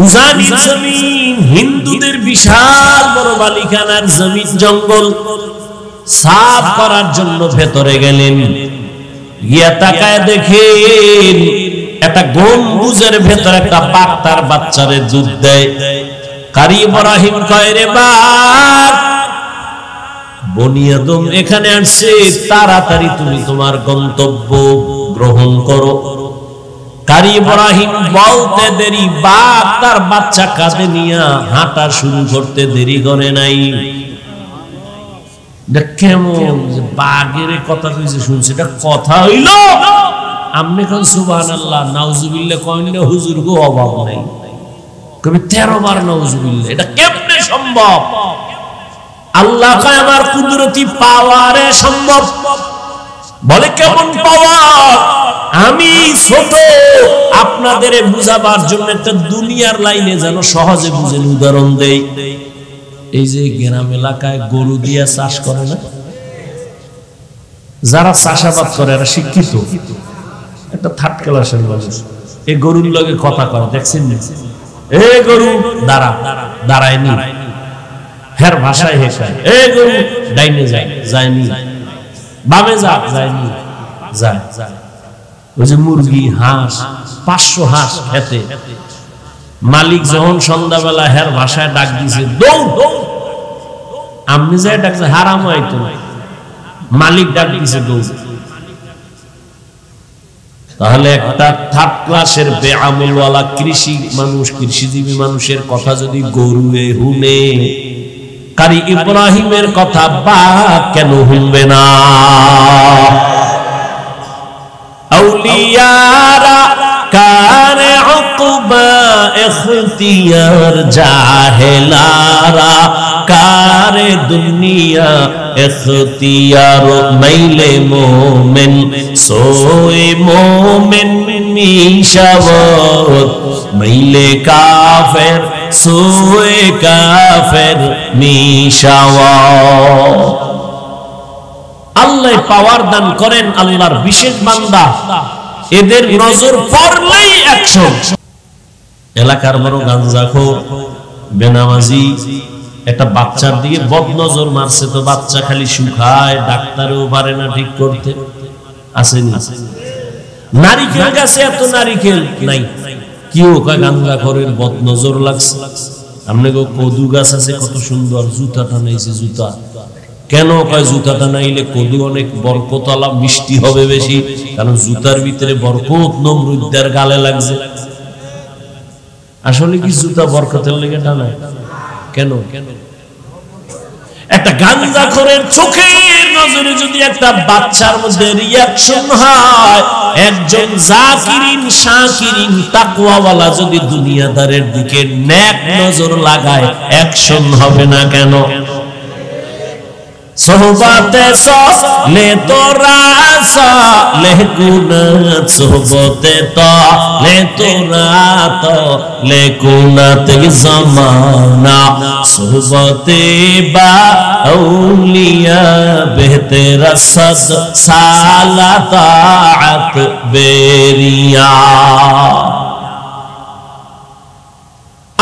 উজানির জমিন, হিন্দুদের বিশাল বড় বালিখানার জমিন জঙ্গল সাফ করার জন্য ভেতরে গেলেন। গিয়া তাকায় দেখেন একটা গম্বুজের ভেতর একটা বাঘ তার বাচ্চারে দুধ দেয়। কারি ইব্রাহিম কয়, রে বাঘ, বনি আদম এখানে আসছে, তাড়াতাড়ি তুমি তোমার গন্তব্য গ্রহণ করো। কারি ইব্রাহিম বলতে দেরি, বাঘ তার বাচ্চা কাঁধে নিয়ে হাঁটা শুরু করতে দেরি করে নাই। কেমন বাঘের কথা কইছে শুনছে, এটা কথা হইল? আমনে কোন সুবহানাল্লাহ নাউজুবিল্লাহ কইলে হুজুর গো অভাব নাই, কবি 13 বার নাউজুবিল্লাহ। এটা কেমনে সম্ভব? আল্লাহ কয় আমার কুদরতি পাওয়ারে সম্ভব। বলে কেমন পাওয়ার? আমি ছোট, আপনাদের বুঝাবার জন্য একটা দুনিয়ার লাইনে যেন সহজে বুঝেন উদাহরণ দেই। এই যে গ্রাম এলাকায় গরু দিয়ে চাষ করে না, যারা চাষাবাদ করে এরা শিক্ষিত, একটা থার্ড ক্লাসের মানুষ এই গরুর লগে কথা কয়, দেখছেন? এ গরু দাঁড়া, দাঁড়ায়নি, হের ভাষায় হেসায়। এ গরু ডাইনে যায়, যায়নি, বামে যা, যায়নি, যায়। ওই যে মুরগি, হাঁস, 500 হাঁস খেতে, মালিক যখন সন্ধ্যাবেলা হের ভাষায় ডাক দিছে, দৌড়। আপনি যাই ডাকছে হারাম হয়তো, মালিক ডাক দিছে দৌড়। তাহলে একটা থার্ড ক্লাসের বেআমলওয়ালা কৃষি মানুষ, কৃষিজীবী মানুষের কথা যদি গরুয়ে হুনে, কারি ইব্রাহিমের কথা বাঘ কেন শুনবে না? আউলিয়ারা কারে উকবা ইখতিয়ার, জাহেলারা কারে দুনিয়া ইখতিয়ার। মাইলে মোমেন সোয়ে মোমেন মিশাওয়াত, মাইলে কাফের সোয়ে কাফের মিশাওয়াত। আল্লাহ পাওয়ার দান করেন, আল্লাহর বিশেষ বান্দা, এদের নজর পড়লেই অ্যাকশন। এলাকার বড় গাঞ্জাখোর, বেনামাজি একটা বাচ্চার দিকে বদ নজর মারছে, তো বাচ্চা খালি শুকায়, ডাক্তারও পারে না ঠিক করতে। আসেনি? নারিকেল গাছে এত নারিকেল নাই, কিও কয় গাঞ্জাখোরের বদ নজর লাগছে। আমনে গো কদু গাছ আছে কত সুন্দর, জুতাটা নাইছে, জুতা কেন কয়? জুতাটা নাইলে কদু অনেক বরকতওয়ালা, মিষ্টি হবে বেশি, কারণ জুতার ভিতরে বরকত নমরুদদের গালে লাগছে। আসলে কি জুতা বরকতের লেগে টানায়? কেন? একটা গাঞ্জাখোরের চোখের নজরে যদি একটা বাচ্চার মধ্যে রিয়াকশন হয়, একজন জাকিরিন শাকিরিন তাকওয়াওয়ালা যদি দুনিয়াদারের দিকে নেক নজর লাগায়, অ্যাকশন হবে না কেন? সোহবতে সলে তোরা সালে গুনাত, সোহবতে তলে তোরা তলে গুনাত জমানা, সোহবতে বা আউলিয়া বেহতেরা সদ সালাতাত বেরিয়া।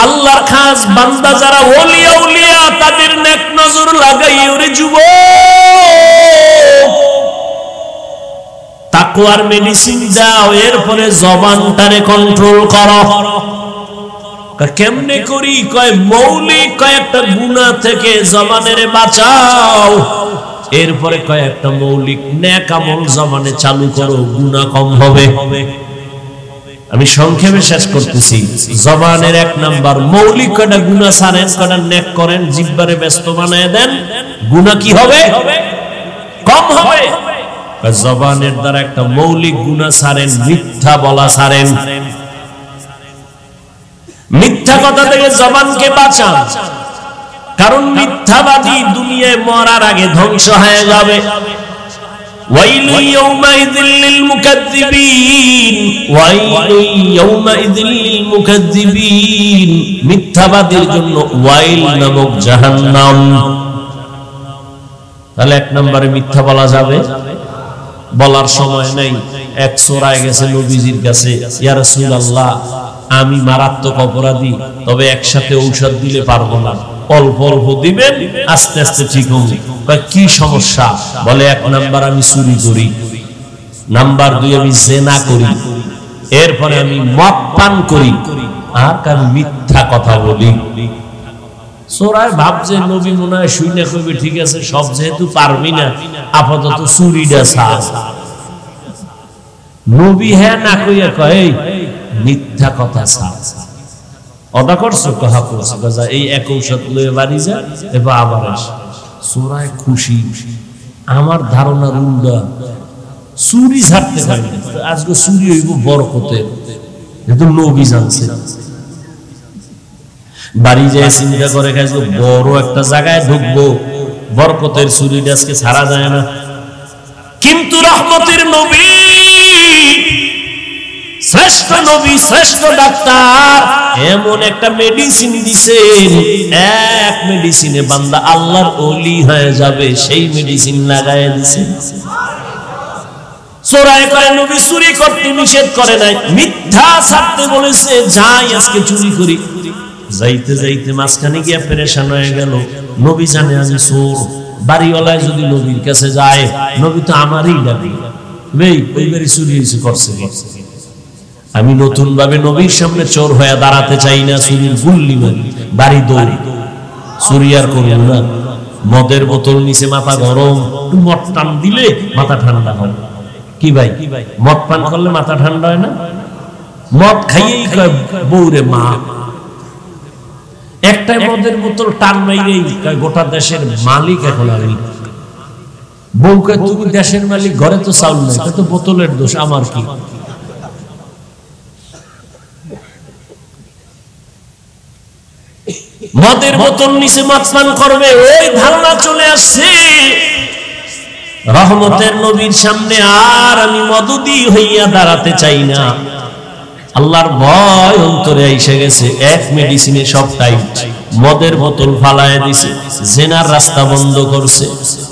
আল্লাহর খাস বান্দা যারা ওলি আউলিয়া, তাদের নেক নজর লাগাই। ওরে যুবক, তাকওয়ার মেডিসিন দাও, এরপরে জবানটারে কন্ট্রোল করো। কেমনে করি? কয় মৌলিক কয়েকটা গুনাহ থেকে জবানের বাঁচাও, এরপরে কয়েকটা মৌলিক নেক আমল জবানে চালু করো, গুনাহ কম হবে। আমি সংক্ষেপে শেষ করতেছি। জবানের 1 নাম্বার মৌলিক কয়টা গুনাহ ছাড়েন, কয়টা নেক করেন, জিহ্বারে ব্যস্ত বানায় দেন, গুনাহ কি হবে? কম হবে। জবানের দ্বারা একটা মৌলিক গুনাহ ছাড়েন, মিথ্যা বলা ছাড়েন। মিথ্যা কথা থেকে জবানকে বাঁচান, কারণ মিথ্যাবাদী দুনিয়ায় মরার আগে ধ্বংস হয়ে যাবে। ওয়াইলু ইয়াউমাইযিল লিল মুকাজ্জিবিন, ওয়াইলু ইয়াউমাইযিল লিল মুকাজ্জিবিন, মিথ্যাবাদীর জন্য ওয়াইল নামক জাহান্নাম। তাহলে 1 নম্বরে মিথ্যা বলা যাবে, বলার সময় নেই। এক চোরায় গেছে নবীজির কাছে, ইয়া রাসূলুল্লাহ আমি মারাত্মক অপরাধী, তবে একসাথে ঔষধ দিলে পারবো না, অল্প অল্প দিবেন, আস্তে আস্তে ঠিক হবে। কি সমস্যা? বলে 1 নাম্বার আমি চুরি করি, নাম্বার 2 আমি জেনা করি, এরপরে আমি মদ পান করি, আর আমি মিথ্যা কথা বলি। সোরায় ভাবছে নবী মনে হয় শুনে কবি ঠিক আছে, সব যেহেতু পারবি না আপাতত চুরিটা ছাড়। নবী হ্যাঁ না কইয়া কয় মিথ্যা কথা ছাড়। অদা করছো কহা করছো বাজা, এই এক ঔষধ লয়ে বাড়ি যা, এবার আবার আস। সোরায় খুশি, আমার ধারণার উল্টা, চুরি ছাড়তে পারি না, আজকে চুরি হইব বরকতের, যেহেতু নবী জানছে। বাড়ি যায় চিন্তা করে বড় একটা জায়গায় ঢুকবো, বরকতের চুরিটা আজকে ছাড়া যায় না। কিন্তু রহমতের নবী, শ্রেষ্ঠ নবী, শ্রেষ্ঠ ডাক্তার এমন একটা মেডিসিন দিছেন, এক মেডিসিনে বান্দা আল্লাহর ওলি হয়ে যাবে, সেই মেডিসিন লাগায় দিছেন। চোরাই করে নবী চুরি করতে নিষেধ করে নাই, মিথ্যা ছাড়তে বলেছে, যাই আজকে চুরি করি। যাইতে যাইতে মাঝখানে গিয়া পেরেশান হয়ে গেল, নবী জানে আমি চোর। বাড়িওয়ালায় যদি নবীর কাছে যায়, নবী তো আমারই ডাকে, ওই বাড়ি চুরি হয়েছে করছে। আমি নতুন ভাবে নবীর সামনে চোর হয়ে দাঁড়াতে চাই না, চুরির গুল্লি মারি, বাড়ি দৌড়ি। চুরি আর করব না। মদের বোতল নিচে মাথা গরম, একটু মদ টান দিলে মাথা ঠান্ডা হয়। কি ভাই, মদ পান করলে মাথা ঠান্ডা হয় না? মদ খাইয়েই কয় বউরে মা। একটা মদের বোতল টান মাইরেই কয় গোটা দেশের মালিক এখন আমি। বউকে তুমি দেশের মালিক, ঘরে তো চাউল নাই, তো বোতলের দোষ, আমার কি? মদের বোতল নিচে মদ পান করবে, ওই ধারণা চলে আসছে। রহমতের নবীর সামনে আর আমি মদুদি হইয়া দাঁড়াতে চাই না। আল্লাহর ভয় অন্তরে এসে গেছে, এক মেডিসিনে সব টাইট। মদের বোতল ফালায় দিছে, জেনার রাস্তা বন্ধ করছে।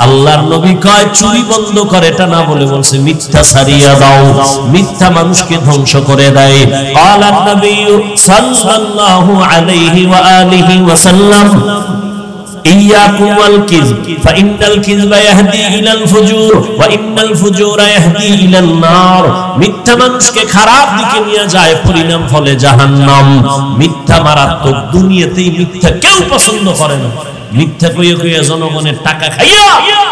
আল্লাহর নবী কয় চুরি বন্ধ করে, এটা না বলে বলছে মিথ্যা ছাড়িয়া দাও। মিথ্যা মানুষকে ধ্বংস করে দেয়। ক্বালান নবী সাল্লাল্লাহু আলাইহি ওয়া আলিহি ওয়া সাল্লাম, ইয়াকুম ওয়াল কিযব ফাইন্নাল কিযবা ইয়াহদি ইলাল ফুজুর ওয়া ইন্নাল ফুজুরা ইয়াহদি ইলান নার। মিথ্যা মানুষকে খারাপ দিকে নিয়ে যায়, পরিণাম ফলে জাহান্নাম। মিথ্যা মারাত্মক, দুনিয়াতেই মিথ্যা কেউ পছন্দ করে না। মিথ্যা কইয়া কইয়া জনগণের টাকা খাইয়া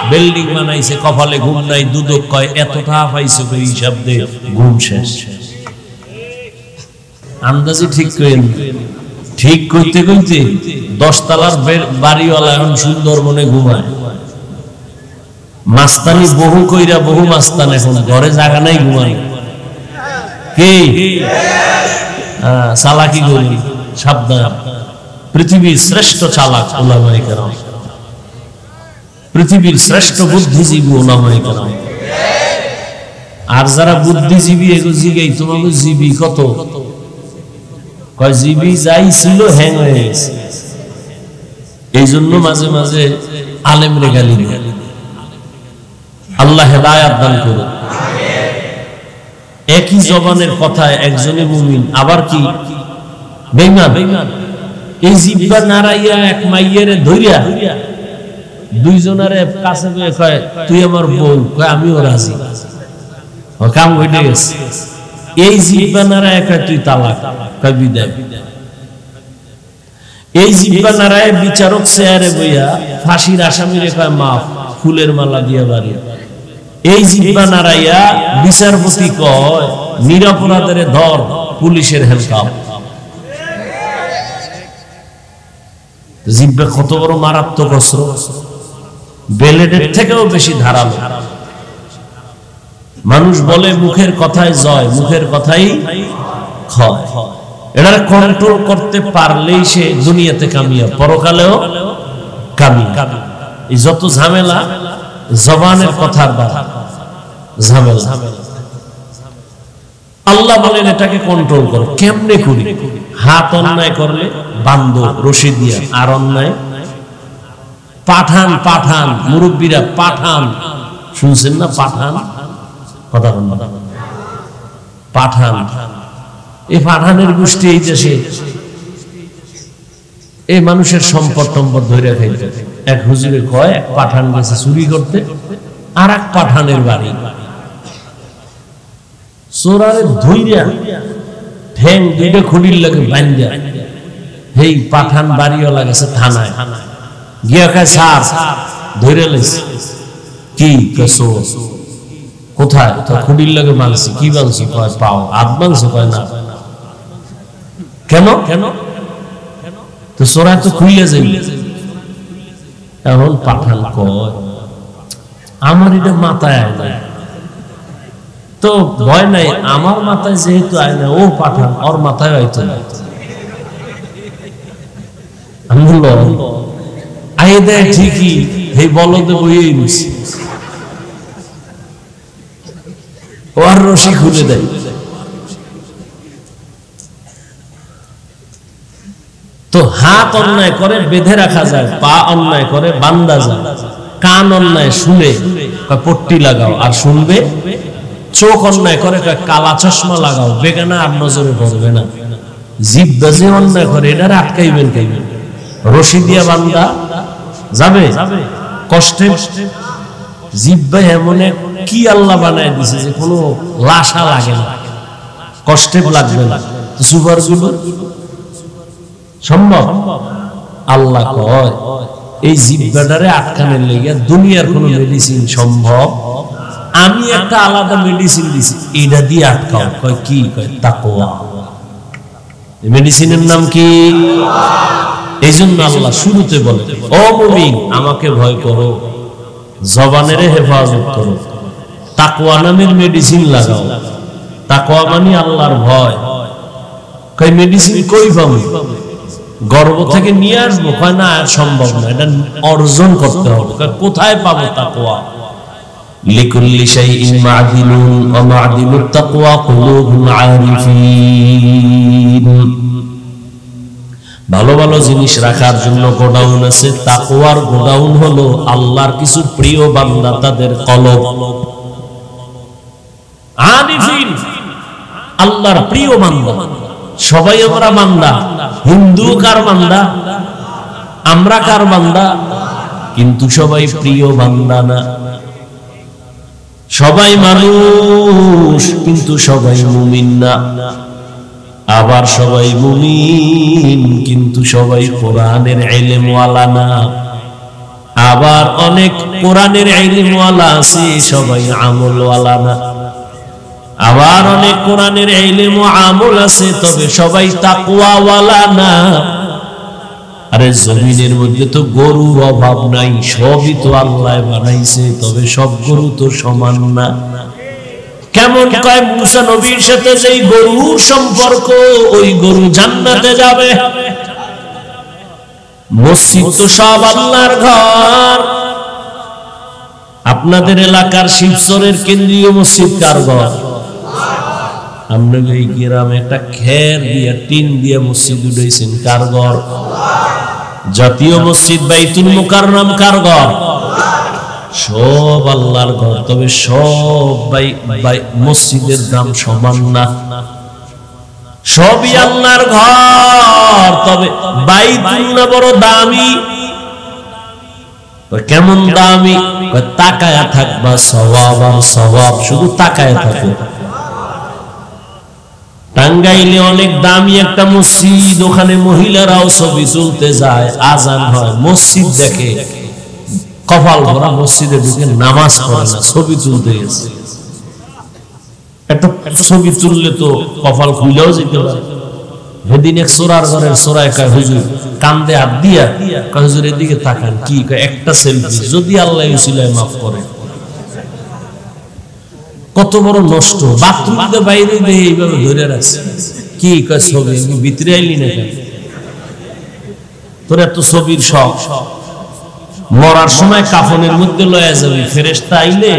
বিল্ডিং বানাইছে, কপালে ঘুম নাই, দুদক কয় এত টাকা পাইছে, কই হিসাব দে, ঘুম শেষ। আন্দাজি ঠিক কইেন, ঠিক কইতে কইতে 10 তলার বাড়িওয়ালা এখন সুন্দরবনে ঘুমায়। মাস্তানি বহু কইরা বহু মাস্তান, এখন ঘরে জায়গা নাই ঘুমায়। কি চালাকি করি, সাবধান। পৃথিবীর শ্রেষ্ঠ চালাক উলামায়ে কেরাম, পৃথিবীর শ্রেষ্ঠ বুদ্ধিজীবী উলামায়ে কেরাম। আর যারা বুদ্ধিজীবী এগো জিগাই তোমাকে জীবী কত, কয় জীবী যাই ছিল হ্যাং হয়ে গেছে। এই জন্য মাঝে মাঝে আলেমরে গালি দেয়। আল্লাহ হেদায়াত দান করুন। একই জবানের কথায় একজনে মুমিন, আবার কি বেঈমান। এই জিহ্বা নাড়াইয়া এক মাইয়েরে ধইরা দুইজনারে কাছে গিয়ে কয় তুই আমার বউ, কয় আমিও রাজি, কাম হইতে গেছে। এই জিহ্বা নাড়ায় কয় তুই তালাক, কয় বিদায়। এই জিহ্বা নাড়ায় বিচারক চেয়ারে বইয়া ফাঁসির আসামিরে কয় মাফ, ফুলের মালা দিয়া বাড়ি। এই জিহ্বা নাড়াইয়া বিচারপতি কয় নিরপরাধের ধর, পুলিশের হেলকাপ। জিহ্বা কত বড় মারাত্মক অস্ত্র, ব্লেডের থেকেও বেশি ধারালো। মানুষ বলে মুখের কথাই জয়, মুখের কথাই ক্ষয়। এটা কন্ট্রোল করতে পারলেই সে দুনিয়াতে কামিয়াব, পরকালেও কামিয়াব। এই যত ঝামেলা জবানের কথার দ্বারা ঝামেলা। আল্লাহ বলেন এটাকে কন্ট্রোল করো। কেমনে করি? হাত অন্যায় করলে বান্ধব রশি দিয়া, আর অন্যায় পাঠান। পাঠান মুরব্বীরা পাঠান, শুনছেন না? পাঠান কথা বল, পাঠান এই পাঠানের গোষ্ঠী এই দেশে এই মানুষের সম্পদ টম্পদ ধরে খাইতে। এক হুজুরে কয় এক পাঠান গেছে চুরি করতে, আর এক পাঠানের বাড়ি চোরারে ধইরা ঠ্যাং দুইটা খুঁটির লাগে বান্ধা এই পাঠান বাড়িওয়ালা গেছে থানায় গিয়া খায় সার ধরে লেছে। কি কেসো কোথায়? খুঁটির লাগে মানছি। কি বানছো? কয় পাও। হাত বানছো? কয় না। কেন? তো চোরা তো খুইলে যাই। এখন পাঠান কয় আমার এটা মাথায় আয় না। তো ভয় নাই, আমার মাথায় যেহেতু আয় না, ও পাঠান ওর মাথায় হয়তো না। আমি বললাম আয়ে দেয় ঠিকই, এই বলদে বইয়েই নিছি। ও আর রশি খুলে দেয়। তো হাত অন্যায় করে বেঁধে রাখা যায়, পা অন্যায় করে বান্ধা যায়, কান অন্যায় শুনে পট্টি লাগাও আর শুনবে, চোখ অন্যায় করে কালা চশমা লাগাও বেগানা আর নজরে পড়বে না, জিহ্বা যে অন্যায় করে এটার আটকাইবেন খাইবেন, রশি দিয়া বান্ধা যাবে কষ্টে। জিহ্বা এমন কি আল্লাহ বানায় দিছে যে কোনো লাশা লাগে না, কষ্টে লাগবে না। সুপার গুলো সম্ভব? আল্লাহ কয় এই জিহ্বাটারে আটকানোর লেগে দুনিয়ার কোন মেডিসিন সম্ভব? আমি একটা আলাদা মেডিসিন দিছি, এটা দিয়ে আটকাও। কয় কি? কয় তাকওয়া। মেডিসিনের নাম কি? এই জন্য আল্লাহ শুরুতে বলে ও মুমিন আমাকে ভয় করো, জবানের হেফাজত করো, তাকওয়া নামের মেডিসিন লাগাও। তাকওয়া মানে আল্লাহর ভয়। কয় মেডিসিন কই পাবো? গর্ব থেকে নিয়ে আসবো? কয় না, সম্ভব না, এটা অর্জন করতে হবে। কোথায় পাবো তাকওয়া? লিকুল্লি শাইইন মা'দিলুন ওয়া মা'দিলুত তাকওয়া কুলুবুল আরিফিন। ভালো ভালো জিনিস রাখার জন্য গোডাউন আছে, তাকওয়ার গোডাউন হলো আল্লাহর কিছু প্রিয় বান্দা, তাদের কলব। আরিফিন আল্লাহর প্রিয় বান্দা। সবাই আমরা বান্দা। হিন্দু কার বান্দা? আমরা কার বান্দা? কিন্তু সবাই প্রিয় বান্দা না। সবাই মানুষ কিন্তু সবাই মুমিন না। আবার সবাই মুমিন কিন্তু সবাই কোরআনের ইলম ওয়ালা না। আবার অনেক কোরআনের ইলম ওয়ালা আছে, সবাই আমল ওয়ালা না। আবার অনেক কোরআনের ইলম ও আমল আছে, তবে সবাই তাকওয়া ওয়ালা না। আরে জমিনের মধ্যে তো গরুর অভাব নাই, সবই তো আল্লাহ বানাইছে, তবে সব গরু তো সমান না। কেমন? কয় মুসা নবীর সাথে যেই গরুর সম্পর্ক, ওই গরু জান্নাতে যাবে। মসজিদ তো সব আল্লাহর ঘর। আপনাদের এলাকার শিবচরের কেন্দ্রীয় মসজিদ কার ঘর? আমরা এই গ্রামে একটা খের দিয়া টিন দিয়া মসজিদ উঠাইছেন, কার ঘর? জাতীয় মসজিদ বাইতুল মুকাররম কার ঘর? সব আল্লাহর ঘর, তবে সব মসজিদের দাম সমান না। সবই আল্লাহর ঘর, তবে বাইতুল্লাহ বড় দামি। কেমন দামি? তাকায়া থাকবা সওয়াব আর সওয়াব, শুধু তাকায়া থাকো। টাঙ্গাইলে অনেক দামি একটা মসজিদ, ওখানে মহিলারাও ছবি তুলতে যায়, আজান হয়, মসজিদ দেখে, কপাল ভরা মসজিদে ঢুকে নামাজ পড়ে না, ছবি তুলতে গেছে। একটা ছবি তুললে তো কপাল খুলেও যেতে পারে। সেদিন এক চোরার ঘরের চোরায় কয় হুজুর, কান্দে হাত দিয়া কয় হুজুর এদিকে তাকান। কি? কয় একটা সেলফি, যদি আল্লাহ উসিলায় মাফ করে। কত বড় নষ্ট! বাথরুমে বাইরে দিয়ে এইভাবে ধরে রাখছে। কি? কয় ছবি। ভিতরে আইলি না কেন? তোর এত ছবির শখ, মরার সময় কাফনের মধ্যে লয়ে যাবি, ফেরেশতা আইলে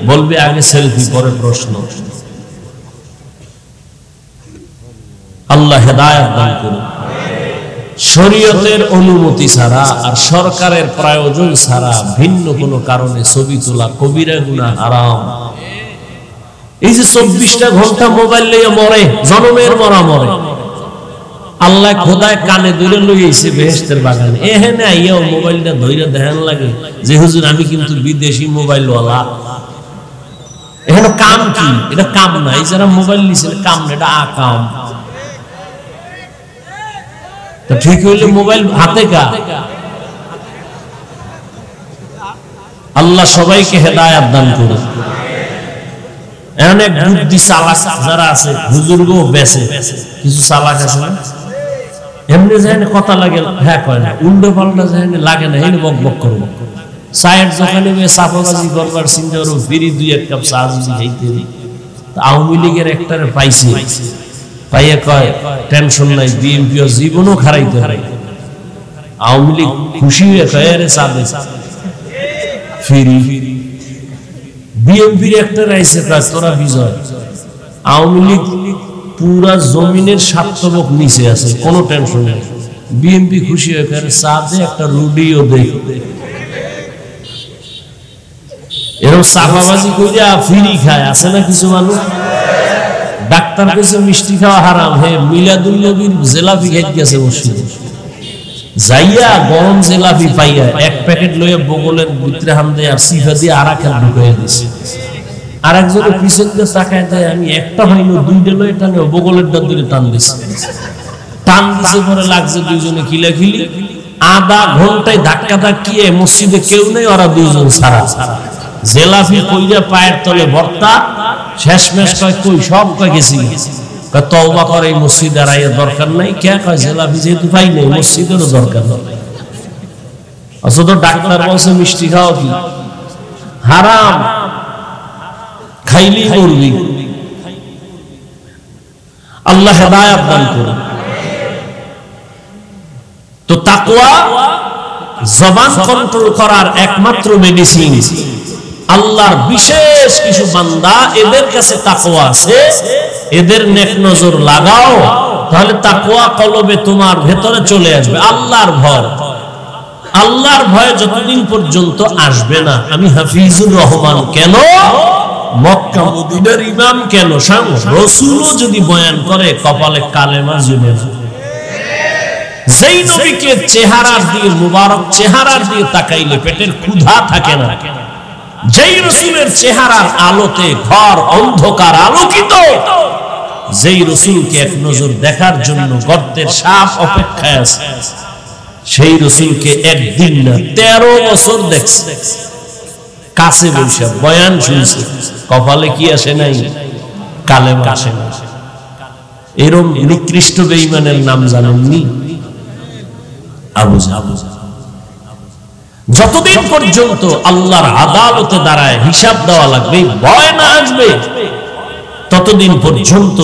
বলবে আগে সেলফি পরে প্রশ্ন। আল্লাহ হেদায়েত দান করুন। শরীয়তের অনুমতি ছাড়া আর সরকারের প্রয়োজন ছাড়া ভিন্ন কোনো কারণে ছবি তোলা কবিরা গুনাহ, হারাম। এই যে 24টা ঘন্টা মোবাইল নিয়ে মরে, জনমের মরা মরে, আল্লাহ খোদায় কানে ধরে লইছে বেহেশতের বাগানে, এখানে আইয়াও মোবাইলটা ধরে দেখান লাগে যে হুজুর আমি কিন্তু বিদেশি মোবাইল ওয়ালা। এখানে কাম কি? এটা কাম না, এই যারা মোবাইল নিছে কাম না, এটা আকাম। তো ঠিক হইলে মোবাইল হাতে কা? আল্লাহ সবাইকে হেদায়েত দান করুন। অনেক বুদ্ধি চালাক যারা আছে, হুজুরগো বেঁচে কিছু চালাক আছে না, এমনি যায় কথা লাগে, হ্যাঁ কয় না, উল্টো পাল্টা যায় লাগে না, এনে বক বক করবো। চায়ের দোকানে চাপাবাজি করবার চিন্তা করবো, ফিরি 2-1 কাপ চা যদি খাইতে দিই। আওয়ামী লীগের একটারে পাইছে, পাইয়া কয় টেনশন নাই, বিএনপি জীবনও খারাইতে পারে। আওয়ামী লীগ খুশি হয়ে কয় আরে চা দে ফিরি। বিএনপির একটা রাইছে কয় তোরা বিজয়। আওয়ামী লীগ পুরা জমিনের স্বার্থবক নিচে আছে, কোনো টেনশন নেই। বিএনপি খুশি হয়ে কয় চা দে, একটা রুটিও দে। এরকম চাপাবাজি কইরা ফিরি খায় আছে না কিছু মানুষ। ডাক্তার কইছে মিষ্টি খাওয়া হারাম, হে মিলাদুল নবীর জিলাপি খাইতে গেছে মসজিদে, যাইয়া গরম জিলাপি পাইয়া 1 প্যাকেট লইয়া বগলের ভিতরে হাম দেয় আর সিফা দিয়ে আরাকে ঢুকাইয়া দিছে। আরেকজনের পিছন দিয়ে তাকায় দেয়, আমি একটা হইলো 2টা লইয়া টানে বগলের ডান দিকে টান দিছে, টান দিছে পরে লাগছে দুইজনে খিলাখিলি। আধা ঘন্টায় ধাক্কা ধাক্কিয়ে মসজিদে কেউ নেই, ওরা দুইজন ছাড়া। জেলাফি কইরা পায়ের তলে ভর্তা, শেষমেশ কয় কই সব কয় গেছি, কয় তওবা করে এই মসজিদে আর আইয়া দরকার নাই। কে কয় জেলাফি যেহেতু পাই নাই মসজিদেরও দরকার নাই। অথচ ডাক্তার বলছে মিষ্টি খাওয়া কি হারাম, খাইলেই মরবি। আল্লাহ হেদায়েত দান করুন। তো তাকওয়া জবান কন্ট্রোল করার একমাত্র মেডিসিন। আল্লাহর বিশেষ কিছু বান্দা, এদের কাছে তাকওয়া আছে, এদের নেক নজর লাগাও, তাহলে তাকওয়া কলবে তোমার ভেতরে চলে আসবে। আল্লাহর ভয়, আল্লাহর ভয় যতদিন পর্যন্ত আসবে না, আমি হাফিজুর রহমান কেন, মক্কা মদিনার ইমাম কেন, রাসূলও যদি বয়ান করে কপালে কালেমা জুড়ে না। যেই নবীকে চেহারার দিয়ে, মুবারক চেহারার দিয়ে তাকাইলে পেটের ক্ষুধা থাকে না, যেই রাসূলের চেহারার আলোতে ঘর অন্ধকার আলোকিত, যেই রাসূলকে এক নজর দেখার জন্য গর্তের সাপ অপেক্ষায় আছে, সেই রাসূলকে একদিন না 13 বছর দেখছে, কাছে বসে বয়ান শুনছে, কপালে কি আসে নাই, কালেমা আসে না। এরকম নিকৃষ্ট বেঈমানের নাম জানেননি? আবু জাহল। যতদিন পর্যন্ত আল্লাহর আদালতে দাঁড়ায় হিসাব দেওয়া লাগবে, ভয় না আসবে, ততদিন পর্যন্ত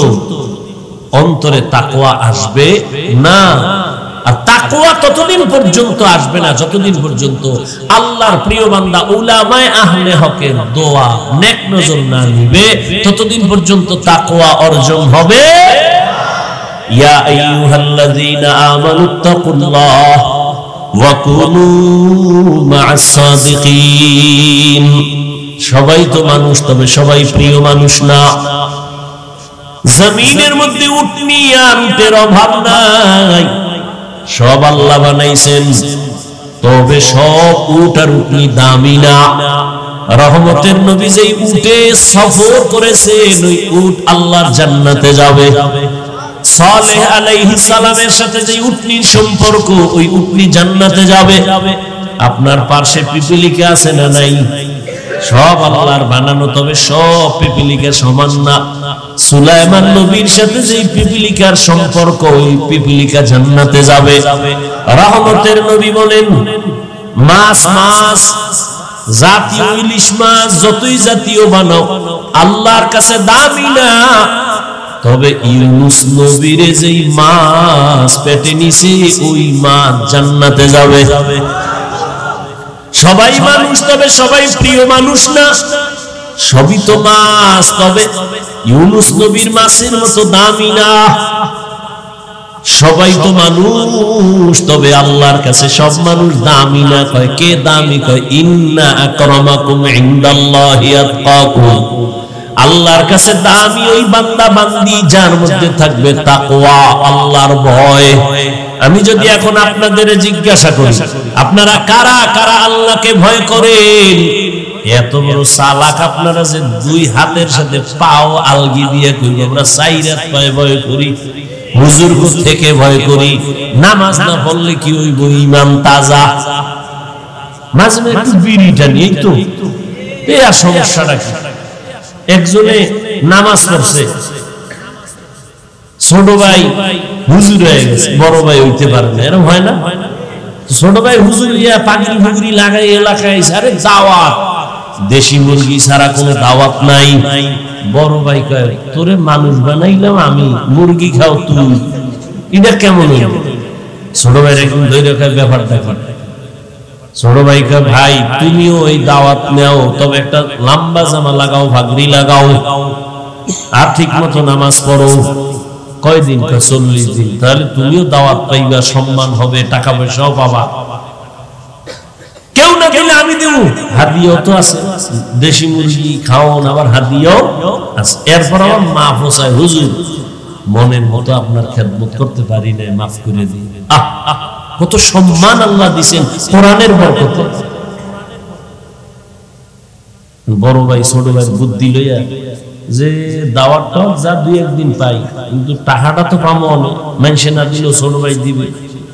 অন্তরে তাকওয়া আসবে না। আর তাকওয়া ততদিন পর্যন্ত আসবে না যতদিন পর্যন্ত আল্লাহর প্রিয় বান্দা উলামায়ে আহলে হকের দোয়া নেক নজর না নিবে, ততদিন পর্যন্ত তাকওয়া অর্জন হবে। ইয়া আইয়ুহাল্লাযীনা আমানুত্তাকুল্লাহ ওয়া কুনু মা'আস সাদিকিন। সবাই তো মানুষ, তবে সবাই প্রিয় মানুষ না। জমিনের মধ্যে উটনি আর উটের অভাব নাই, সব আল্লাহ বানাইছেন, তবে সব উট আর উটনি দামি না। রহমতের নবী যেই উটে সফর করেছেন, ওই উট আল্লাহর জান্নাতে যাবে। সালেহ আলাইহিস সালামের সাথে যে উটনির সম্পর্ক, ওই উটনি জান্নাতে যাবে। আপনার পাশে পিপিলিকা আছে না নাই? সব আল্লাহর বানানো, তবে সব পিপিলিকা সমান না। সুলাইমান নবীর সাথে যে পিপিলিকার সম্পর্ক, ওই পিপিলিকা জান্নাতে যাবে। রহমতের নবী বলেন, মাছ মাছ জাতীয় ইলিশ মাছ যতই জাতীয় বানাও আল্লাহর কাছে দামি না, তবে ইউনুস নবীর যেই মাছ পেটে নিছে, ওই মাছ জান্নাতে যাবে। সবাই মানুষ, তবে সবাই প্রিয় মানুষ না। সবই তো মাছ, তবে ইউনুস নবীর মাছের মতো দামি না। সবাই তো মানুষ, তবে আল্লাহর কাছে সব মানুষ দামি না। কয় কে দামি? কয় ইন্না আকরামাকুম ইনদাল্লাহি আতকাকুম। আল্লাহর কাছে দামি ওই বান্দা বান্দি যার মধ্যে থাকবে তাকওয়া, আল্লাহর ভয়। আমি যদি এখন আপনাদের জিজ্ঞাসা করি, আপনারা কারা কারা আল্লাহকে ভয় করেন? এত বড় চালাক আপনারা যে দুই হাতের সাথে পাও আলগি দিয়ে করি, আমরা চাইরাত পায়ে ভয় করি, হুজুর থেকে ভয় করি। নামাজ না পড়লে কি হইব? ইমান তাজা। মাঝে মাঝে একটু বিড়িটা নিয়ে তো আর সমস্যাটা কি? একজনে নামাজ পড়ছে, ছোট ভাই হুজুর হয়ে গেছে, বড় ভাই হইতে পারে না, এরকম হয় না? ছোট ভাই হুজুর ইয়া পাগড়ি ফুগড়ি লাগাই এলাকায়, আরে দাওয়াত, দেশি মুরগি ছাড়া কোনো দাওয়াত নাই। বড় ভাই কয়, তোরে মানুষ বানাইলাম আমি, মুরগি খাও তুই, এটা কেমন হইল? ছোট ভাই একদম ধৈর্য খায়, ব্যাপারটা কি? ছোট ভাই কয়, ভাই তুমিও ওই দাওয়াত নেও, তবে একটা লম্বা জামা লাগাও, পাগড়ি লাগাও, আর ঠিক মতো নামাজ পড়ো। কয়দিন? 40 দিন। তাহলে তুমিও দাওয়াত পাইবা, সম্মান হবে, টাকা পয়সাও পাবা। কেউ না দিলে আমি দেব, হাদিয়াও তো আছে, দেশি মুরগি খাওন, আবার হাদিয়াও আছে। এরপর আমার মা ফোসায়, হুজুর মনের মতো আপনার খেদমত করতে পারি না, মাফ করে দিন। কত সম্মান আল্লাহ দিয়েছেন কোরআনের বরকতে। বড় ভাই ছোট ভাই বুদ্ধি লইয়া যে দাওয়াতটা যা দুই একদিন পাই, কিন্তু টাকাটা তো পাবো অনেক, মানুষে না দিলেও ছোট ভাই দিবে,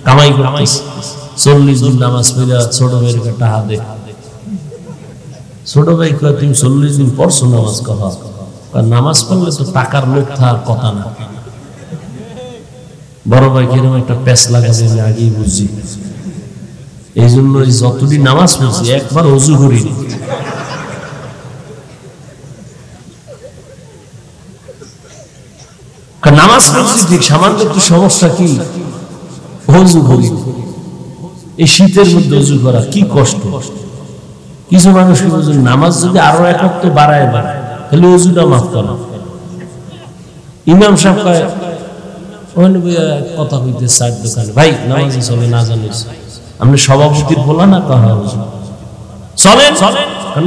কামাই করতেছে। 40 দিন নামাজ পড়া ছোট ভাইয়ের টাকা দে। ছোট ভাই কয়, তুমি 40 দিন পড়ছো নামাজ? কথা নামাজ পড়লে তো টাকার লোক থাকার কথা না। বড় ভাই কিরকম একটা প্যাচ লাগাবে আমি আগেই বুঝছি, এই জন্য যতদিন নামাজ পড়ছি একবার ওযু করিনি। নামাজ পড়ছি ঠিক, সামান্য একটু সমস্যা কি, ওযু করি। এই শীতের মধ্যে ওযু করা কি কষ্ট। কিছু মানুষ নামাজ যদি আরো এক ওয়াক্ত বাড়ায় তাহলে ওযুটা মাফ করা। ইমাম সাহেব কয়, কথা কইতে চার দোকানে, ভাই নামাজ চলে না জানিস, আপনি সভাপতির বলা না কথা চলেন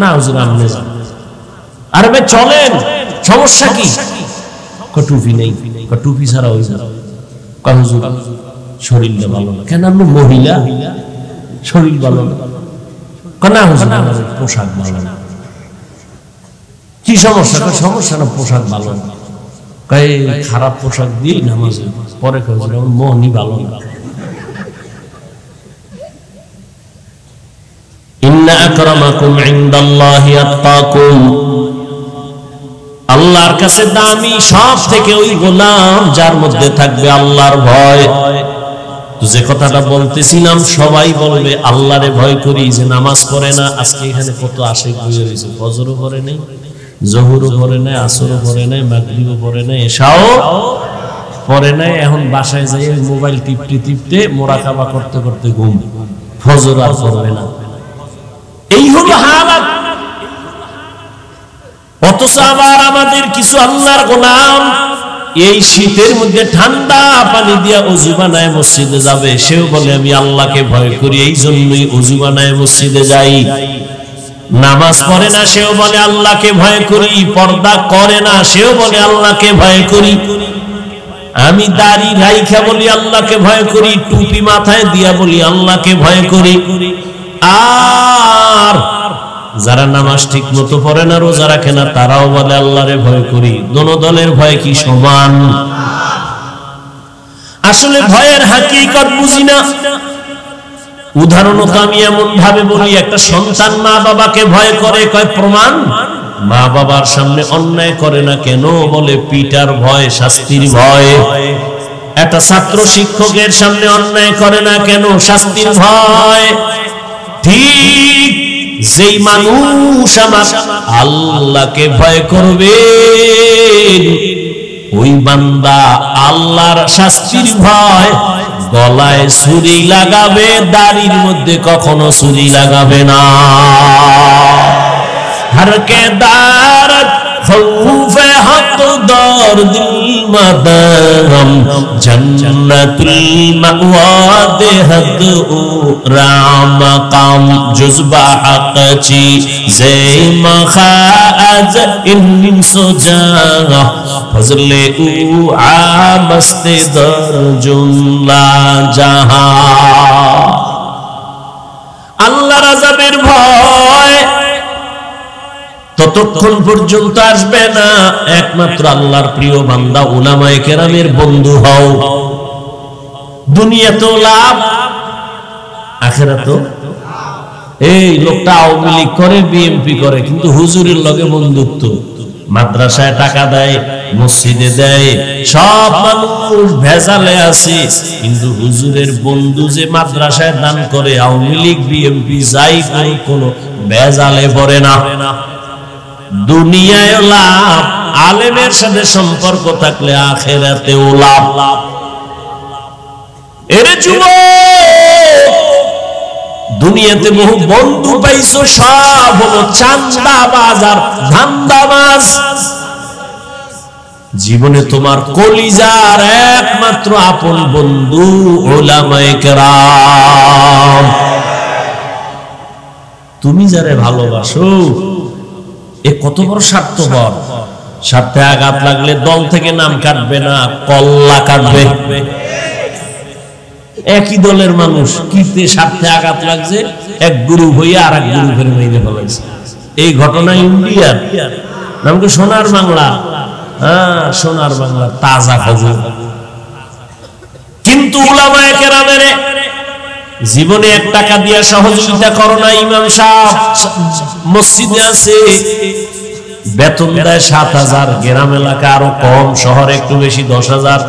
না হুজুর আপনি যান। আরে ভাই চলেন, সমস্যা কি? টুপি নেই, টুপি ছাড়া হয়ে যাবে। হুজুর শরীরটা ভালো না। কেন? আপনি মহিলা, শরীর ভালো না। না হুজুর আমার পোশাক ভালো না। কি সমস্যা? সমস্যা না পোশাক ভালো না। খারাপ পোশাক দিয়ে নামাজে পরে মনই ভালো না। ইন্না আকরামাকুম ইনদাল্লাহি আতকাকুম, আল্লাহর কাছে দামি সব থেকে ওই গোলাম যার মধ্যে থাকবে আল্লাহর ভয়। যে কথাটা বলতেছিলাম, সবাই বলবে আল্লাহরে ভয় করি, যে নামাজ পড়ে না। আজকে এখানে কত আশিক হয়ে রয়েছে, ফজরও পড়ে নাই, জোহরও পড়ে নাই, আসরও পড়ে নাই, মাগরিবও পড়ে নাই, এশাও পড়ে নাই। এখন বাসায় যাই মোবাইল টিপতে টিপতে মোরাকাবা করতে করতে ঘুম, ফজর আর পড়বে না। এই হলো হালাত। অথচ আবার আমাদের কিছু আল্লাহর গোলাম এই শীতের মধ্যে ঠান্ডা পানি দিয়া ওযু বানায় মসজিদে যাবে, সেও বলে আমি আল্লাহকে ভয় করি, এই জন্যই ওযু বানায় মসজিদে যাই। নামাজ পড়ে না, সেও বলে আল্লাহকে ভয় করি। পর্দা করে না, সেও বলে আল্লাহকে ভয় করি। আমি দাড়ি রাইখা বলি আল্লাহকে ভয় করি, টুপি মাথায় দিয়া বলি আল্লাহকে ভয় করি। আর যারা নামাজ ঠিক মতো পড়ে না, রোজা রাখে না, তারাও বলে আল্লাহরে ভয় করি। দোনো দলের ভয় কি সমান? আসলে ভয়ের হাকিকত বুঝি না। উদাহরণত আমি এমন ভাবে বলি, একটা সন্তান মা বাবাকে ভয় করে, কয় প্রমাণ, মা বাবার সামনে অন্যায় করে না কেন? বলে পিটার ভয়, শাস্তির ভয়। একটা ছাত্র শিক্ষকের সামনে অন্যায় করে না কেন? শাস্তির ভয়। ঠিক যেই মানুষ আমার আল্লাহকে ভয় করবে, ওই বান্দা আল্লাহর শাস্তির ভয় গলায় ছুরি লাগাবে, দাড়ির মধ্যে কখনো ছুরি লাগাবে না। হর কে দারত खौफ हक दर दिल मदाम जन्नतुल मअवा दे हद ओ राम काम जुज़बा हक ची जे मखाज इन सोजा फजले उ आमस्ते दर जुमला जहां আল্লাহর আযাবের ভয় ততক্ষণ পর্যন্ত আসবে না একমাত্র আল্লাহর প্রিয় বান্দা উলামায়ে কেরামের বন্ধু হও। দুনিয়াতেও লাভ, আখিরাতেও। এই লোকটা আওয়ামী লীগ করে, বিএনপি করে, কিন্তু হুজুরের লগে বন্ধুত্ব, মাদ্রাসায় টাকা দেয়, মসজিদে দেয়, সব মানুষ ভেজালে আছে, কিন্তু হুজুরের বন্ধু যে মাদ্রাসায় দান করে, আওয়ামী লীগ বিএনপি যাই করুক, কোনো ভেজালে পড়ে না। দুনিয়ায় লাভ, আলেমের সাথে সম্পর্ক থাকলে আখিরাতেও লাভ। এরে যুবক, দুনিয়াতে বহু বন্ধু পাইছো, সব হলো চাঁদাবাজ আর ধান্দাবাজ। জীবনে তোমার কলিজার একমাত্র আপন বন্ধু উলামায়ে কেরাম। তুমি যারে ভালোবাসো, এ কত বড় স্বার্থপর। স্বার্থে আঘাত লাগলে দল থেকে নাম কাটবে না, কল্লা কাটবে। একই দলের মানুষ, কিতে স্বার্থে আঘাত লাগছে, এক গ্রুপ হইয়া আর এক গ্রুপের মেরে ফেলাইছে। এই ঘটনা ইন্ডিয়ার, নাম কি সোনার বাংলা। হ্যাঁ, সোনার বাংলা, তাজা খবর। কিন্তু উলামায়ে কেরামের জীবনে 1 টাকা দিয়া সহযোগিতা করো না। ইমাম সাহেব মসজিদে আছে, বেতন দেয় 7,000, গ্রাম এলাকা আরো কম, শহরে একটু বেশি 10,000,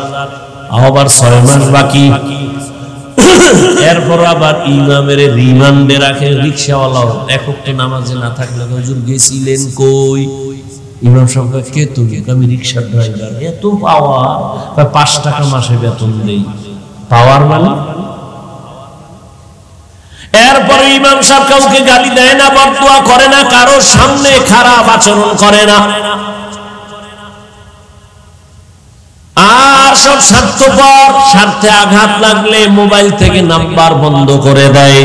আবার 6 মাস বাকি। এরপর আবার ইমামের রিমান্ডে রাখে। রিকশাওয়ালাও একটু নামাজে না থাকলে, হুজুর গেছিলেন কই? ইমাম সাহেব কে তুমি? আমি রিকশা ড্রাইভার। এত পাওয়ার? 5 টাকা মাসে বেতন দেই। পাওয়ার মানে? এরপরে ইমাম সাহেব কাউকে গালি দেয় না, বদদুয়া করে না, কারো সামনে খারাপ আচরণ করে না। আর সব স্বার্থপর, স্বার্থে আঘাত লাগলে মোবাইল থেকে নাম্বার বন্ধ করে দেয়।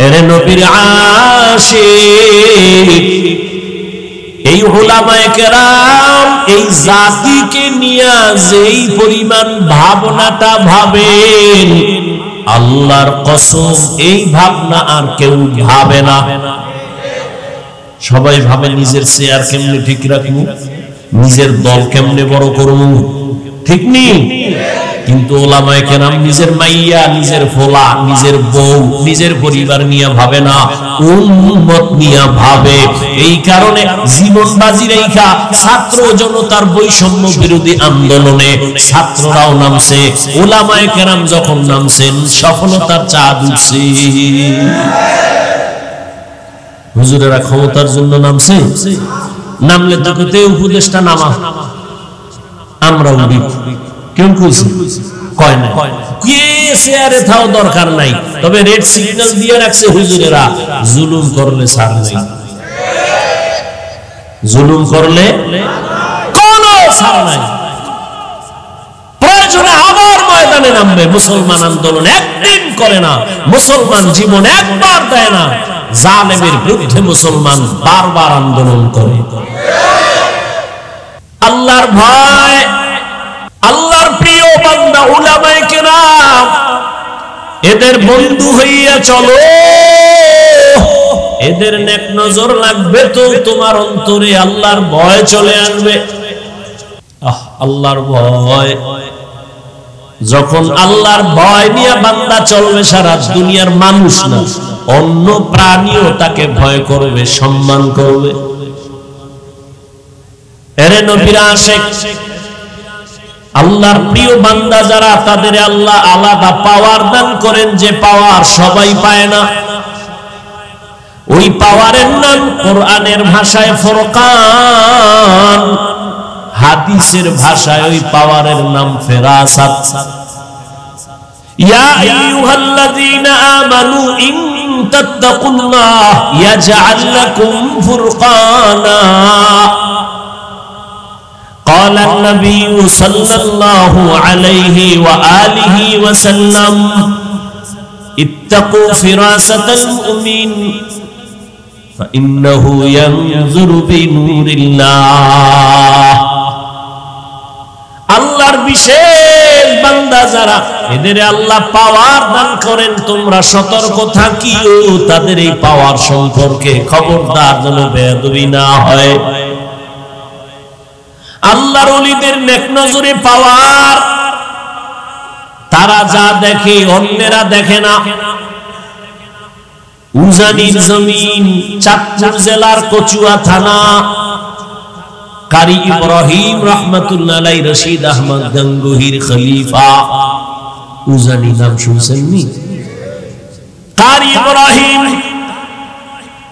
এরে নবীর আশিক, এই উলামায়ে কেরাম এই জাতিকে নিয়ে যেই পরিমাণ ভাবনাটা ভাবেন, আল্লাহর কসম এই ভাবনা আর কেউ ভাবে না। সবাই ভাবে নিজের চেয়ার কেমনে ঠিক রাখবো, নিজের দল কেমনে বড় করবো, ঠিক নেই? কিন্তু উলামায়ে কেরাম নিজের মাইয়া, নিজের ফোলা, নিজের বউ, নিজের পরিবার নিয়ে ভাবে না, উম্মত নিয়ে ভাবে। এই কারণে জীবন বাজি রেখা ছাত্র জনতার বৈষম্য বিরোধী আন্দোলনে ছাত্ররাও নামছে। উলামায়ে কেরাম যখন নামছেন, সফলতার চাঁদ উঠছে। হুজুরেরা ক্ষমতার জন্য নামছে, নামলে তাকে উপদেশটা নামা, আমরা উঠি। কেউ কইছে? কয় না। কে শেয়ারে থাও দরকার নাই, তবে রেড সিগন্যাল দিয়ে রাখছে হুজুরেরা, জুলুম করলে ছাড় নাই। জুলুম করলে কোনো ছাড় নাই। প্রয়োজনে আবার ময়দানে নামবে। মুসলমান আন্দোলন একদিন করে না, মুসলমান জীবন একবার দেয় না। জালেমের বিরুদ্ধে মুসলমান বারবার আন্দোলন করে। আল্লাহর ভয়, আল্লাহর প্রিয় বান্দা উলামায়ে কেরাম, এদের বন্ধু হইয়া চলো। এদের নেক নজর লাগবে তো তোমার অন্তরে আল্লাহর ভয় চলে আসবে। আল্লাহর ভয়, যখন আল্লাহর ভয় নিয়ে বান্দা চলবে, সারা দুনিয়ার মানুষ না, অন্য প্রাণীও তাকে ভয় করবে, সম্মান করবে। এরে নবীর আশিক, আল্লাহর প্রিয় বান্দা যারা, তাদের আল্লাহ আলাদা পাওয়ার দান করেন, যে পাওয়ার সবাই পায় না। ওই পাওয়ারের নাম কোরআনের ভাষায় ফুরকান, হাদিসের ভাষায় ওই পাওয়ারের নাম ফেরাসাত। ইয়া আইয়ুহাল্লাযীনা আমানু ইন তাত্তাকুল্লাহ ইয়াজআল লাকুম ফুরকানা قال النبي صلى الله عليه وآله وسلم اتقوا فراسة المؤمن فإنه ينظر بنور الله আল্লাহর বিশেষ বান্দা যারা এদের আল্লাহ পাওয়ার দান করেন তোমরা সতর্ক থাকিও তাদের এই পাওয়ার সম্পর্কে খবরদার যেন বেয়াদবি না হয় আল্লাহর ওলিদের নেক নজরে পাওয়ার তারা যা দেখে অন্যেরা দেখে না উজানির জমিন চাঁদপুর জেলার কচুয়া থানা কারি ইব্রাহিম রাহমাতুল্লাহ আলাইহি রশিদ আহমদ গঙ্গোহীর খলিফা উজানি নাম শুনছেন নি কারি ইব্রাহিম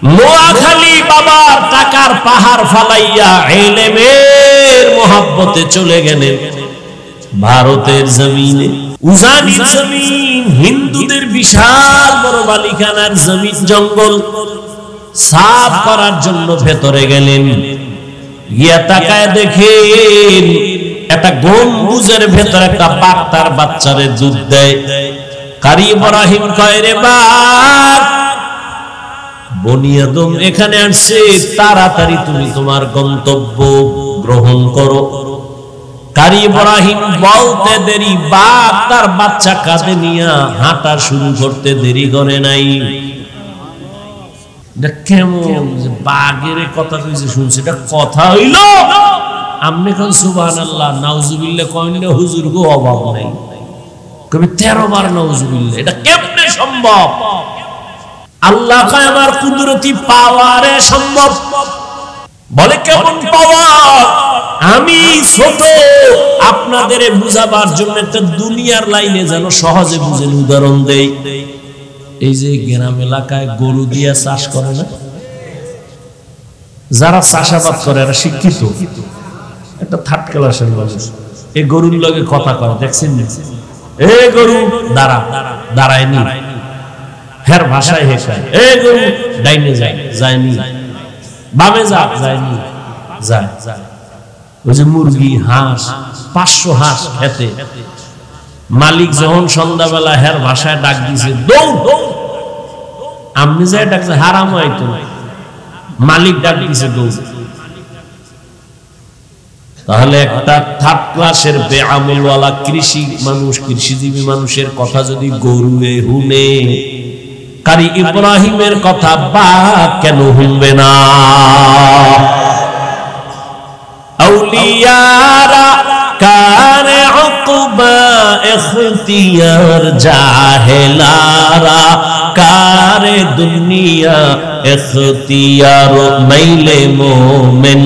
নোয়াখালী বাবার টাকার পাহাড় ফালাইয়া ইলমের মোহাব্বতে চলে গেলেন ভারতের জমিনে উজানির জমিন হিন্দুদের বিশাল বড় বালিখানার জমিন জঙ্গল সাফ করার জন্য ভেতরে গেলেন গিয়া তাকায় দেখেন একটা গম্বুজের ভেতর একটা বাঘ তার বাচ্চারে দুধ দেয় কারি ইব্রাহিম কয় রে বাঘ বনি আদম এখানে আসছে তাড়াতাড়ি তুমি তোমার গন্তব্য গ্রহণ করো কারি ইব্রাহিম বলতে দেরি বাঘ তার বাচ্চা কাঁধে নিয়ে হাঁটা শুরু করতে দেরি করে নাই কেমন বাঘের কথা কইছে শুনছে এটা কথা হইল আমনে কোন সুবহানাল্লাহ নাউজুবিল্লাহ কইলে হুজুর গো অভাব নাই কবি 13 বার নাউজুবিল্লাহ এটা কেমনে সম্ভব আল্লাহ কয় আমার কুদরতি পাওয়ারে সম্ভব বলে কেমন পাওয়ার আমি ছোট আপনাদের বুঝাবার জন্য একটা দুনিয়ার লাইনে যেন সহজে বুঝেন উদাহরণ দেই এই যে গ্রাম এলাকায় গরু দিয়া চাষ করে না যারা চাষাবাদ করে এরা শিক্ষিত একটা থার্ড ক্লাসের মানুষ এই গরুর লগে কথা কয় দেখছেন এ গরু দাঁড়া দাঁড়ায়নি হের ভাষায় হেসায় এ গরু ডাইনে যায় যায়নি বামে যা যায়নি যায় ওই যে মুরগি হাঁস 500 হাঁস খেতে মালিক যখন সন্ধ্যাবেলা হের ভাষায় ডাক দিছে দৌড় আপনি যাই ডাকছে হারাম হয়তো মালিক ডাক দিছে দৌড় তাহলে একটা থার্ড ক্লাসের বেআমলওয়ালা কৃষি মানুষ কৃষিজীবী মানুষের কথা যদি গরুয়ে হুনে কারি ইব্রাহিমের কথা বা কেন শুনবে না আউলিয়ারা কারে উকবা ইখতিয়ার জাহেলারা কারে দুনিয়া ইখতিয়ার মাইলে মোমেন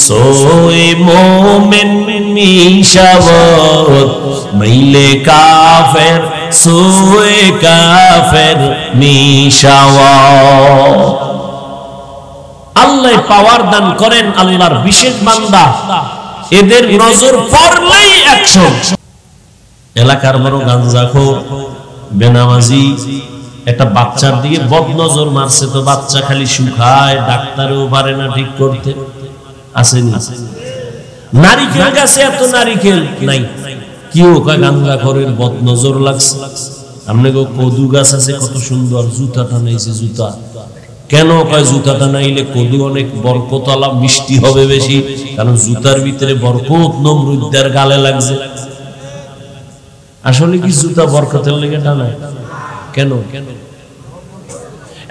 সোয়ে মোমেন মিশাওয়াত মাইলে কাফের সোয়ে কাফের মিশাওয়াত আল্লাহ পাওয়ার দান করেন আল্লাহর বিশেষ বান্দা এদের নজর পড়লেই অ্যাকশন এলাকার বড় গাঞ্জাখোর বেনামাজি একটা বাচ্চার দিকে বদনজর মারছে তো বাচ্চা খালি শুকায় ডাক্তারও পারে না ঠিক করতে আসেনি নারিকেল গাছে এত নারিকেল নাই কিও কা গাঞ্জাখোরের বদনজর লাগছে আমনে গো কদু গাছ আছে কত সুন্দর জুতাটা নাইছে জুতা কেন কয় জুতাটা নাইলে কদু অনেক বরকতওয়ালা মিষ্টি হবে বেশি কারণ জুতার ভিতরে বরকত নমরুদের গালে লাগছে আসলে কি জুতা বরকতের লেগে টানায় কেন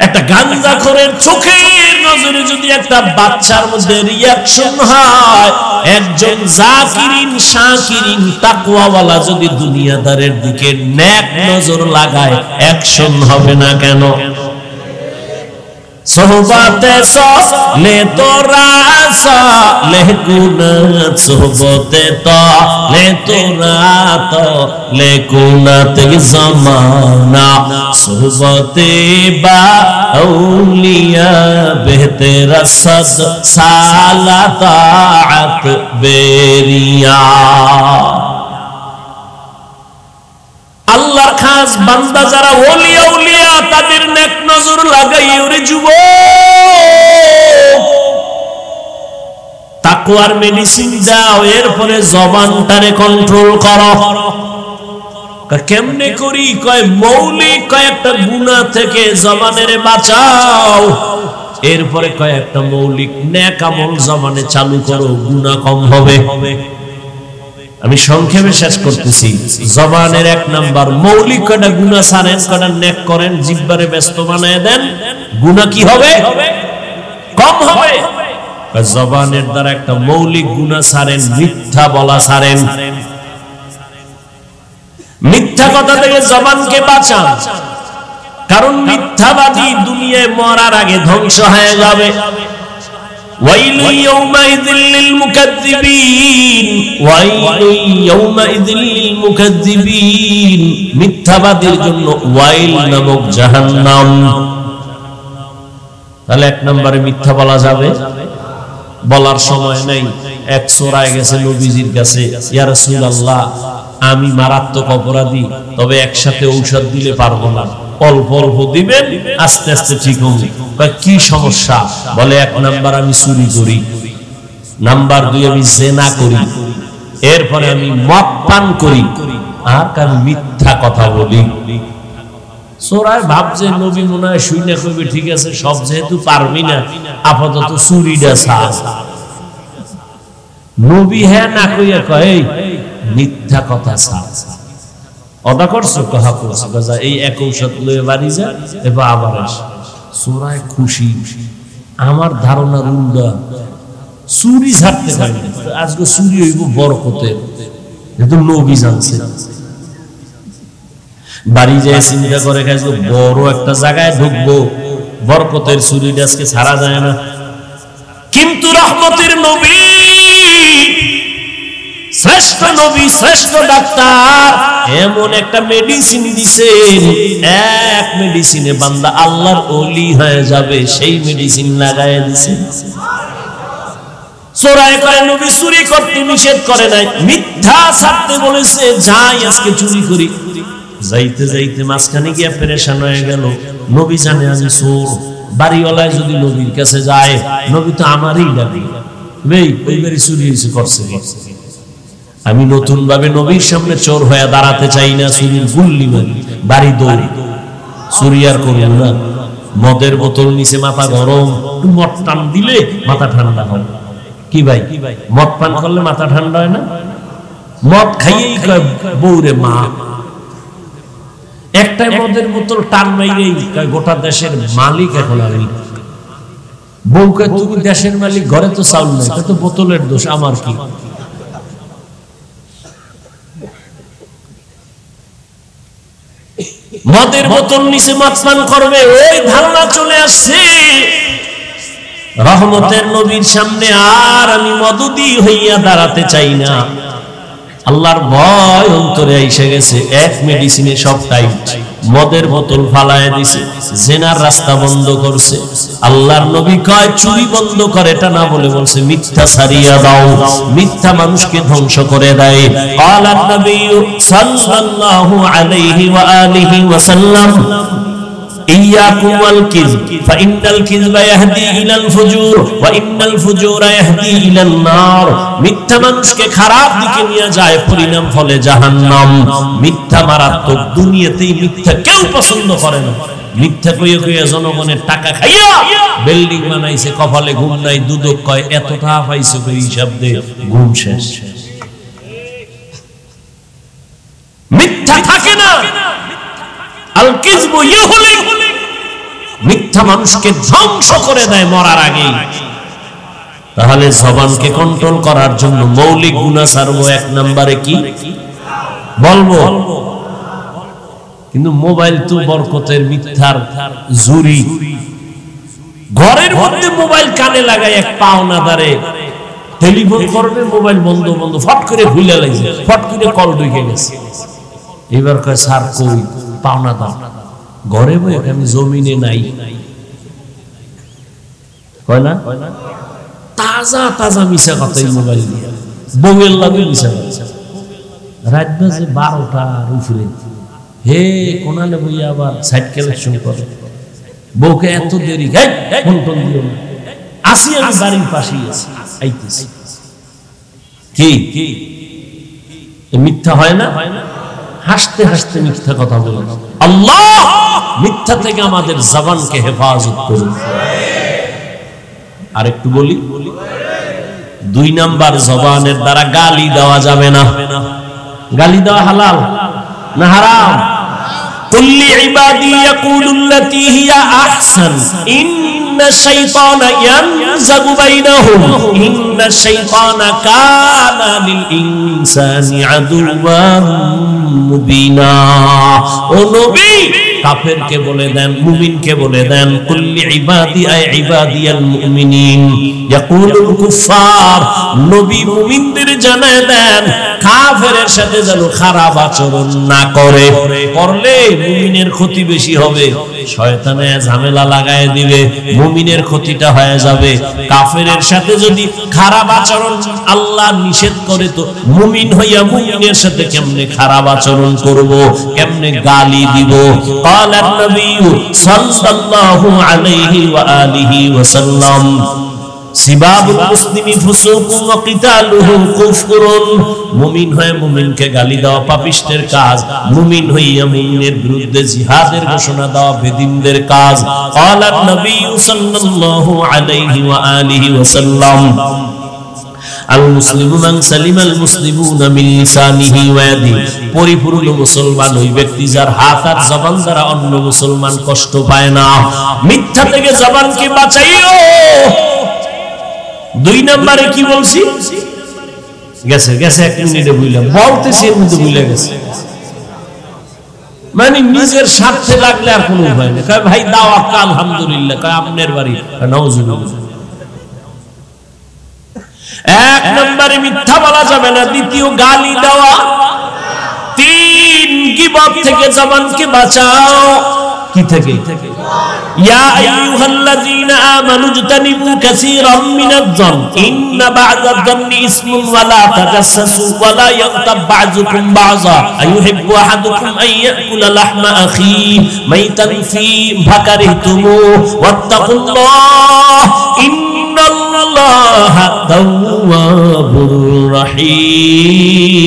একটা গাঞ্জাখোরের চোখের নজরে যদি একটা বাচ্চার মধ্যে রিঅ্যাকশন হয় একজন জাকিরিন শাকিরিন তাকওয়াওয়ালা যদি দুনিয়াদারের দিকে নেক নজর লাগায় অ্যাকশন হবে না কেন সোহবতে লে তোরা লে গুনাত সোহবতে লে তোরা লে গুনাত জমানা সোহবতে বা আউলিয়া বেহতেরা সদ সালাতাত বেরিয়া আল্লাহর খাস বান্দা যারা ওলি আউলিয়া তাদের নেক নজর লাগাই ওরে যুবক তাকওয়ার মেডিসিন দাও এরপরে জবানটারে কন্ট্রোল করো কেমনে করি কয় মৌলিক কয়েকটা গুনাহ থেকে জবানের বাঁচাও এরপরে কয়েকটা মৌলিক নেক আমল জবানে চালু করো গুনাহ কম হবে আমি সংক্ষেপে শেষ করতেছি জবানের এক নাম্বার মৌলিক কয়টা গুনাহ ছাড়েন কয়টা নেক করেন জিহ্বারে ব্যস্ত বানায় দেন গুনাহ কি হবে কম হবে জবানের দ্বারা একটা মৌলিক গুনাহ ছাড়েন মিথ্যা বলা ছাড়েন মিথ্যা কথা থেকে জবানকে বাঁচান কারণ মিথ্যাবাদী দুনিয়ায় মরার আগে ধ্বংস হয়ে যাবে ওয়াইলু ইয়াউমাইযিল লিল মুকাজ্জিবিন ওয়াইলু ইয়াউমাইযিল লিল মুকাজ্জিবিন মিথ্যাবাদীর জন্য ওয়াইল নামক জাহান্নাম তাহলে এক নম্বরে মিথ্যা বলা যাবে বলার সময় নাই এক চোরায় গেছে নবীজির কাছে ইয়া রাসূলুল্লাহ আমি মারাত্মক অপরাধী তবে একসাথে ঔষধ দিলে পারবো না অল্প অল্প দিবেন আস্তে আস্তে ঠিক হবে কি সমস্যা বলে এক নাম্বার আমি চুরি করি নাম্বার 2 আমি জিনা করি এরপরে আমি মদ পান করি আর কার মিথ্যা কথা বলি চোরায় ভাবছে নবী মনে হয় শুনে কইবে ঠিক আছে সব যেহেতু পারবি না আপাতত চুরিটা ছাড় নবী হ্যাঁ না কইয়া কয় মিথ্যা কথা ছাড় অদা করছো কহা করছো গজা এই এক ঔষধ লয়ে বাড়ি যা এবার আবার আস চোরায় খুশি আমার ধারণার উল্টা চুরি ছাড়তে পারি আজকে চুরি হইব বরকতের যেহেতু নবী জানছে বাড়ি যায় চিন্তা করে আজকে বড় একটা জায়গায় ঢুকবো বরকতের চুরিটা আজকে ছাড়া যায় না কিন্তু রহমতের নবী শ্রেষ্ঠ নবী শ্রেষ্ঠ ডাক্তার এমন একটা মেডিসিন দিছেন এক মেডিসিনে বান্দা আল্লাহর ওলি হয়ে যাবে সেই মেডিসিন লাগায় দিছেন চোরাই করে নবী চুরি করতে নিষেধ করে নাই মিথ্যা ছাড়তে বলেছে যাই আজকে চুরি করি যাইতে যাইতে মাঝখানে গিয়ে পেরেশান হয়ে গেল নবী জানে আমি চোর বাড়িওয়ালায় যদি নবীর কাছে যায় নবী তো আমারই ডাকে ভাই ওই বাড়ি চুরি হয়েছে করছে আমি নতুন ভাবে নবীর সামনে চোর হয়ে দাঁড়াতে চাই না চুরির গুল্লি মারি বাড়ি দৌড়ি চুরি আর করব না মদের বোতল নিচে মাথা গরম একটু মদ টান দিলে মাথা ঠান্ডা হয় কি ভাই মদ পান করলে মাথা ঠান্ডা হয় না মদ খাইয়েই কয় বউরে মা একটা মদের বোতল টান মাইরেই কয় গোটা দেশের মালিক এখন আমি বউকে তুমি দেশের মালিক ঘরে তো চাউল নাই তো বোতলের দোষ আমার কি মদের বোতল নিচে মদ পান করবে ওই ধারণা চলে আসছে রহমতের নবীর সামনে আর আমি মদুদি হইয়া দাঁড়াতে চাই না আল্লাহর ভয় অন্তরে এসে গেছে এক মেডিসিনে সব টাইট মদের বোতল ফালায় দিছে জিনার রাস্তা বন্ধ করছে আল্লাহর নবী কয় চুরি বন্ধ করে এটা না বলে বলছে মিথ্যা ছাড়িয়া দাও মিথ্যা মানুষকে ধ্বংস করে দেয় ক্বালান নবী সাল্লাল্লাহু আলাইহি ওয়া আলিহি ওয়াসাল্লাম ইয়াকুম ওয়াল কিযব ফাইনাল কিযবা ইয়াহদি ইলাল ফুজুর ওয়া ইন্নাল ফুজুরা ইয়াহদি ইলান নার মিথ্যা মানুষকে খারাপ দিকে নিয়ে যায় পরিণাম ফলে জাহান্নাম মিথ্যা মারাত্মক দুনিয়াতেই মিথ্যা কেউ পছন্দ করে না মিথ্যা কইয়া কইয়া জনগণের টাকা খাইয়া বিল্ডিং বানাইছে কপালে ঘুম নাই দুদক কয় এত টাকা পাইছে কই হিসাব দে ঘুম শেষ মিথ্যা থাকে না আল কিযবু ইহলিক মিথ্যা মানুষকে ধ্বংস করে দেয় মরার আগে তাহলে জবানকে কন্ট্রোল করার জন্য মৌলিক গুনাহ ছাড়বো এক নম্বরে কি বলবো কিন্তু মোবাইল তো বরকতের মিথ্যার জুরি ঘরের মধ্যে মোবাইল কানে লাগায় এক পাওনাদারে টেলিফোন করবে মোবাইল বন্ধ বন্ধ ফট করে ভুলে লাগছে ফট করে কল ঢুকে গেছে এবার কয় স্যার কই পাওনাদার ঘরে বই আমি জমিনে নাই কয় না তাজা তাজা মিশা কথাই মোবাইল দিয়ে বউয়ের লাগে মিশা কথা রাত বাজে 12টার উপরে হে কোনালে বইয়া আবার সাইড কালেকশন করে, বউকে এত দেরি ফোন টোন দিও না, আসি আমি বাড়ির পাশেই আছি, আইতেছি। কি মিথ্যা হয় না? হাসতে হাসতে মিথ্যা কথা বলে। আল্লাহ মিথ্যা থেকে আমাদের জবানকে হেফাজত করুন। আর একটু বলি, 2 নাম্বার, জবানের দ্বারা গালি দেওয়া যাবে না। গালি দেওয়া হালাল না হারাম? কুল্লি ইবাদি ইয়াকুলুল্লাতী হিয়া আহসান ইন্নাশ শাইতানা ইয়ানজাগু বাইনাহুম ইন্নাশ শাইতানা কানা লিল ইনসানি আদুওয়ান মুবিনা। ও নবী, কাফেরকে বলে দেন, মুমিনকে বলে দেন, কুল্লি ইবাদি আই ইবাদিয়াল মুমিনিন ইয়াকুলুল কুফার, নবী মুমিনদের জানায় দেন কাফেরের সাথে যেন খারাপ আচরণ না করে, করলে মুমিনের ক্ষতি বেশি হবে, শয়তানে ঝামেলা লাগায় দিবে, মুমিনের ক্ষতিটা হয়ে যাবে। কাফেরের সাথে যদি খারাপ আচরণ আল্লাহ নিষেধ করে, তো মুমিন হইয়া মুমিনের সাথে কেমনে খারাপ আচরণ করব, কেমনে গালি দিব? قال النبي صلى الله عليه وآله وسلم সিবাবুল মুসলিমি ফুসুকুন ওয়া কিতালুহু কুফরুন, মুমিন হয়ে মুমিনকে গালি দেওয়া পাপিষ্টের কাজ, মুমিন হইয়া মুমিনের বিরুদ্ধে জিহাদের ঘোষণা দেওয়া বেদিনদের কাজ। قال النبي صلى الله عليه وآله وسلم আল মুসলিমু মান সালিমাল মুসলিমুনা মিন লিসানিহি ওয়া ইয়াদিহি, পরিপূর্ণ মুসলমান ওই ব্যক্তি যার হাত আর জবান দ্বারা অন্য মুসলমান কষ্ট পায় না। মিথ্যা থেকে জবানকে বাঁচাইও। 2 নম্বরে কি বলছি? গেছে 1 মিনিটে বুঝলাম, বলতেছি এর মধ্যে ভুলে গেছে। মানে নিজের স্বার্থে লাগলে আর কোনো উপায় নেই। কয় ভাই দাওয়াত, আলহামদুলিল্লাহ। কয় আপনার বাড়ি, নাউজুবিল্লাহ। 1 নম্বরে মিথ্যা বলা যাবে না। 2 গালি দেওয়া। 3 গীবত থেকে জবানকে বাঁচাও। কি থেকে? ইয়া আইয়ুহাল্লাযীনা আমানু ইজতানিবু কাসীরাম মিনাজ-যন ইন্না বা'দাজ-যন্নি ইসমুন ওয়া লা তাজাসসাসু ওয়া লা ইয়াগতাব বা'যুকুম বা'যা আইয়ুহিব্বু আহাদুকুম আন ইয়াকুলা লাহমা আখী মাইতান ফী ফাকারিহতুমু ওয়াত্তাকুল্লাহ ইন্নাল্লাহা তাওয়াবুর রহিম।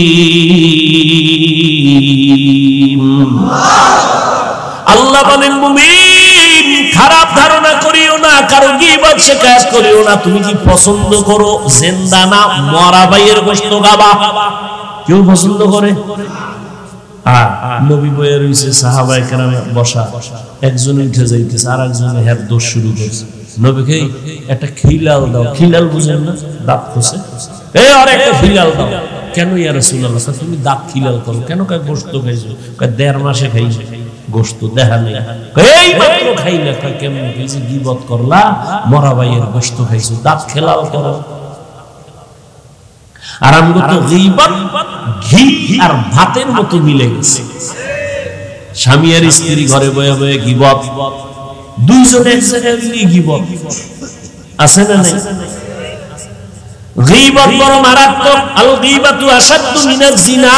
আল্লাহ বলেন, মুমিন খারাপ ধারণা করিও না, কারো গীবত শিকায়ত করিও না। তুমি কি পছন্দ করো জিন্দা না মরা ভাইয়ের গোশত খাবা? কেউ পছন্দ করে? নবী বইয়ে রইছে, সাহাবায়ে কেরাম বসা, একজন উঠে যাইতেছে, আর একজনে হের দোষ শুরু করছে। নবীকে একটা খিলাল দাও। খিলাল বুঝেন না? দাঁত খসে, এই আর একটা খিলাল দাও। কেন ইয়া রাসূলুল্লাহ, তুমি দাঁত খিলাল করো কেন? কয় গোশত খাইছো। কয় 1.5 মাসে খাইছো গোশত, দেখা নেই। এই মাত্র খাইলা। কয় কেমন খাইছো? গীবত করলা, মরা ভাইয়ের গোশত খাইছো, দাঁত খেলাল করো। আর আমগো তো গীবত ঘি আর ভাতের মতো মিলে গেছে। স্বামী আর স্ত্রী ঘরে বয়ে বয়ে গীবত, 2 জন এক জায়গায় মিলে গীবত, আছে না নাই? গীবত বড় মারাত্মক। আল গীবাতু আশাদ্দু মিনাজ জিনা,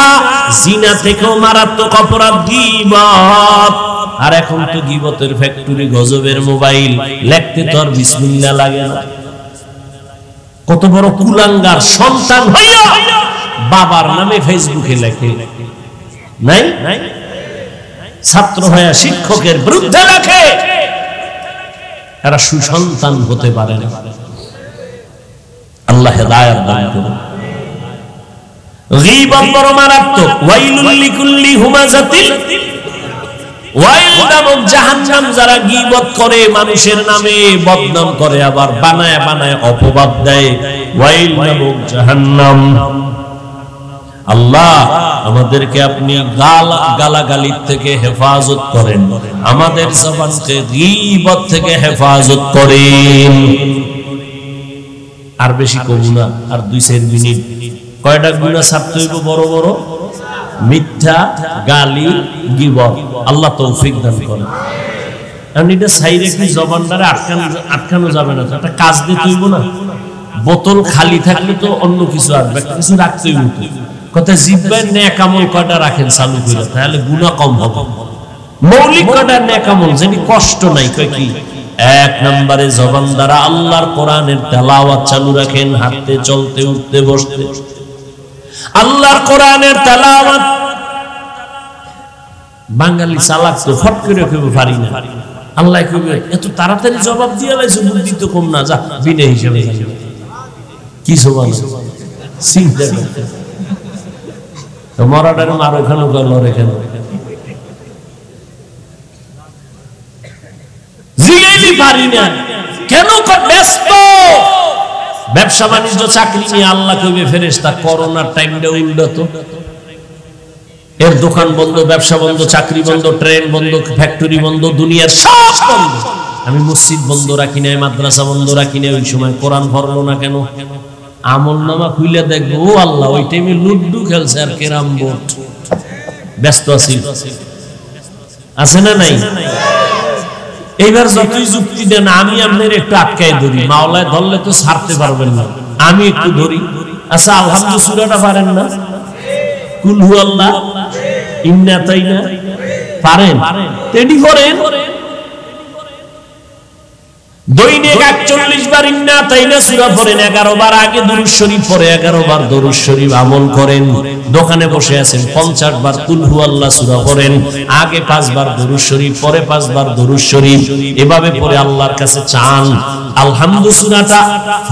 জিনা থেকেও মারাত্মক অপরাধ গীবত। আর এখন তো গীবতের ফ্যাক্টরি, গজবের মোবাইল, লিখতে তো আর বিসমিল্লাহ লাগে না। কত বড় কুলাঙ্গার সন্তান হইয়া বাবার নামে ফেসবুকে লেখে, নাই? ছাত্র হইয়া শিক্ষকের বিরুদ্ধে লেখে। এরা সুসন্তান হতে পারে না। আল্লাহ হেদায়েত দান করুন। গীবত বড় মারাত্মক। ওয়াইলুল লিকুল্লি হুমাযাতিল, ওয়াইল নামক জাহান্নাম। যারা গীবত করে, মানুষের নামে বদনাম করে, আবার বানায় বানায় অপবাদ দেয়, ওয়াইল নামক জাহান্নাম। আল্লাহ আমাদেরকে আপনি গালাগালির থেকে হেফাজত করেন, আমাদের জবানকে গীবত থেকে হেফাজত করেন। আর বেশি কবু না, আর 2-4 মিনিট। কয়টা গুনাহ ছাড়তে হইব? বড় বড় মিথ্যা, গালি, গীবত। আল্লাহ তৌফিক দান করেন। কারণ এটা সাইরে কি জবানটারে আটকানো যাবে না, একটা কাজ দিতে হইব না। বোতল খালি থাকলে তো অন্য কিছু আসবে, একটা কিছু রাখতে হইব। কথা জিহ্বার নেক আমল কয়টা রাখেন চালু করে, তাহলে গুনাহ কম হবে। মৌলিক কয়টা নেক আমল যেটি কষ্ট নাই, কয় কি? এক নম্বরে জবান দ্বারা আল্লাহর কোরআনের তেলাওয়াত চালু রাখেন, হাঁটতে চলতে উঠতে বসতে আল্লাহর কোরআনের তেলাওয়াত। বাঙালি চালাক তো ফট করে কেউ পারি না। আল্লাহ কইবে এত তাড়াতাড়ি জবাব দিয়ে লাইছো, বুদ্ধি তো কম না, যা বিনা হিসাবে কি জবান চিন্তা করতে তো মরাটার মার ওখানে গেল রেখেন জিগাইতে পারি না কেন? ব্যস্ত ব্যবসা বাণিজ্য চাকরি নিয়ে। আল্লাহ কইবে ফেরেশতা করোনার টাইমটা উল্টো, এর দোকান বন্ধ, ব্যবসা বন্ধ, চাকরি বন্ধ, ট্রেন বন্ধ, ফ্যাক্টরি বন্ধ, দুনিয়ার সব বন্ধ। আমি মসজিদ বন্ধ রাখি নাই, মাদ্রাসা বন্ধ রাখি নাই, ওই সময় কোরআন পড়লো না কেন? আমল নামা খুলে দেখবো ও আল্লাহ ওই টাইমে লুড্ডু খেলছে আর ক্যারাম বোর্ড, ব্যস্ত আছি। আছে না নাই? এইবার যতই যুক্তি দেন আমি আপনার একটু আটকাই ধরি, মাওলায় ধরলে তো ছাড়তে পারবেন না, আমি একটু ধরি। আচ্ছা আলহামদুলিল্লাহ সূরাটা পারেন না? কুল হু আল্লাহ ইন্না তাইনা পারেন? তেডি করেন দৈনিক ৪১ বার ইন্না তাইনা সূরা পড়েন, ১১ বার আগে দুরূদ শরীফ পড়ে ১১ বার দরুদ শরীফ আমল করেন। দোকানে বসে আছেন ৫০ বার কুল হু আল্লাহ সূরা পড়েন, আগে ৫ বার দরুদ শরীফ, পরে ৫ বার দরুদ শরীফ, এভাবে পড়ে আল্লাহর কাছে চান। আলহামদু সূরাটা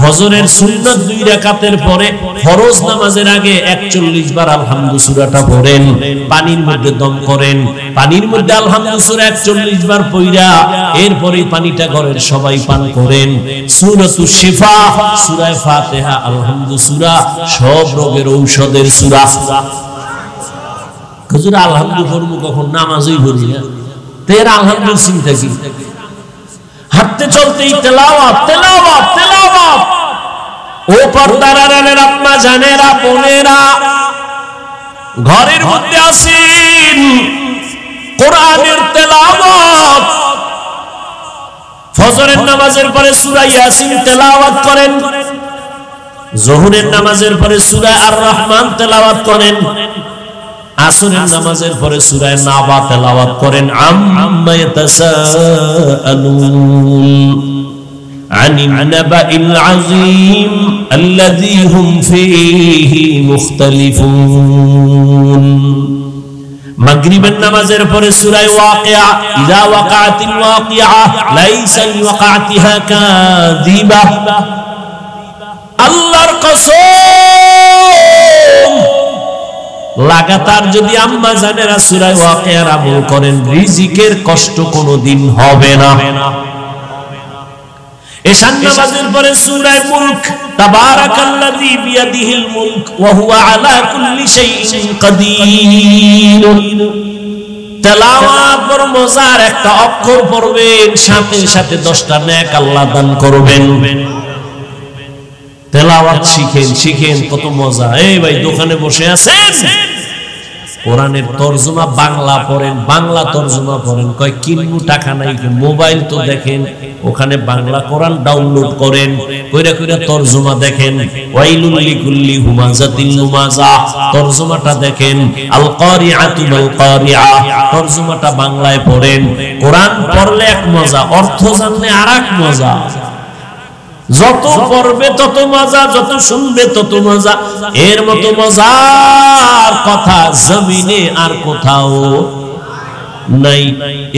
ফজরের সুন্নাত ২ রাকাতের পরে ফরজ নামাজের আগে ৪১ বার আলহামদু সূরাটা পড়েন, পানির মধ্যে দম করেন, পানির মধ্যে আলহামদু সূরা ৪১ বার পড়া এরপরে পানিটা ঘরের সবাই পান করেন। সূরাতুশ শিফা, সূরা ফাতিহা, আলহামদু সূরা সব রোগের ঔষধের সূরা। হুজুর আলহামদু পড়ব কখন? নামাজই পড়ি না, তের আলহামদু চিন্তা কি? হাঁটতে চলতেই তেলাওয়াত তেলাওয়াত তেলাওয়াত। ও পর্দার আড়ালের আম্মা জানেরা বোনেরা, ঘরের মধ্যে আছেন, কোরআনের তেলাওয়াত। ফজরের নামাজের পরে সূরা ইয়াসিন তেলাওয়াত করেন, যোহরের নামাজের পরে সূরা আর রহমান তেলাওয়াত করেন, আসরের নামাজের পরে সূরা নাবা তেলাওয়াত করেন। আম্মা ইয়াতাসাআলুন আনিন নাবাইল আযীম আল্লাযী হুম ফীহি মুখতালিফুন। মাগরিবের নামাজের পরে সূরা ওয়াকিয়া, ইযা ওয়াকাতিল ওয়াকিয়া লাইসা লিওয়াকাতিহা কাযিবা। আল্লাহর কসম, লাগাতার যদি আম্মা জানেরা সূরা ওয়াকিয়ার আমল করেন, রিজিকের কষ্ট কোনোদিন হবে না। এশার নামাজের পরে সূরা মুলক, তাবারাকাল্লাযী বিয়াদিহিল মুলক ওয়া হুয়া আলা কুল্লি শাইইন কাদির। তেলাওয়াত বড় মজার, একটা অক্ষর পড়বেন সাথে সাথে 10টা নেক আল্লাহ দান করবেন। তেলাওয়াত শিখেন শিখেন, কত মজা। এই ভাই দোকানে বসে আছেন, কোরআনের তরজমা বাংলা পড়েন, বাংলা তরজমা পড়েন, কয় কিনবো টাকা নাই, মোবাইল তো দেখেন, ওখানে বাংলা কোরআন ডাউনলোড করেন, কইরা কইরা তরজমা দেখেন। ওয়াইলুল লিকুল্লি হুমাযাতিন লুমাযা, তরজমাটা দেখেন। আল কারিআতু মাল কারিআ, তরজমাটা বাংলায় পড়েন। কোরআন পড়লে এক মজা, অর্থ জানলে আরেক মজা। যত পড়বে তত মজা, যত শুনবে তত মজা। এর মতো মজার কথা জমিনে আর কোথাও নাই।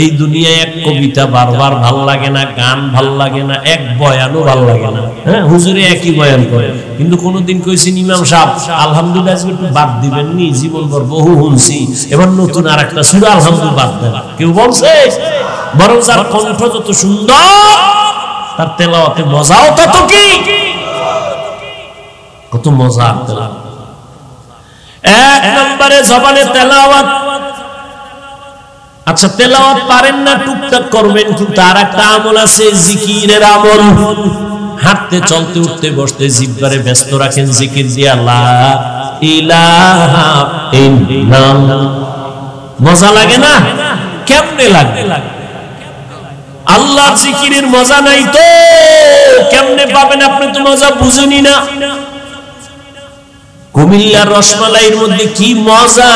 এই দুনিয়ায় এক কবিতা বারবার ভাল লাগে না, গান ভাল লাগে না, এক বয়ানও ভাল লাগে না। হ্যাঁ, হুজুরে একই বয়ান করে, কিন্তু কোনদিন কইছেন ইমাম সাহেব আলহামদুলিল্লাহ একটু বাদ দিবেন নি? জীবনভর বহু শুনছি, এবার নতুন আর একটা সূরা আলহামদুলিল্লাহ বাদ দেন, কেউ বলছে? বরং যার কণ্ঠ যত সুন্দর তার তেলাওয়াতে মজাও তত কি, কত মজা তেলাওয়াত। এক নম্বরে জবানে তেলাওয়াত। আচ্ছা তেলাওয়াত পারেন না, টুকটাক করবেন, কিন্তু আর একটা আমল আছে, জিকিরের আমল। হাঁটতে চলতে উঠতে বসতে জিহ্বারে ব্যস্ত রাখেন জিকির দিয়া, লা ইলাহা ইল্লাল্লাহ। মজা লাগে না? কেমনে লাগে? আল্লাহর জিকিরের মজা নাই তো কেমনে পাবেন? আপনি তো মজা বুঝেনি না। কুমিল্লার রসমালাইয়ের মধ্যে কি মজা,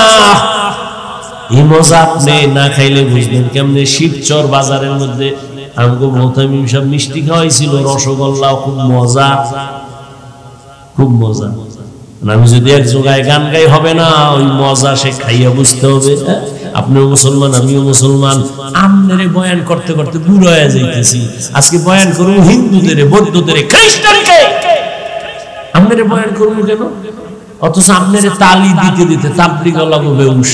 এই মজা আপনি না খাইলে বুঝবেন কেমনে। শিবচর বাজারের মধ্যে আমগো মোহতামিম সব মিষ্টি খাওয়াইছিল, রসগোল্লা, খুব মজা, খুব মজা। আমি যদি এক জায়গায় গান গাই হবে না, ওই মজা সে খাইয়া বুঝতে হবে। আপনিও মুসলমান, আমিও মুসলমান। আমনেরে বয়ান করতে করতে বুড়ো হয়ে যাইতেছি। আজকে বয়ান করবো হিন্দুদের, বৌদ্ধদের, খ্রিস্টানকে, আমনেরে বয়ান করবো কেন? অথচ আমনেরে তালি দিতে দিতে তাবলিগ লাগবো বেউস,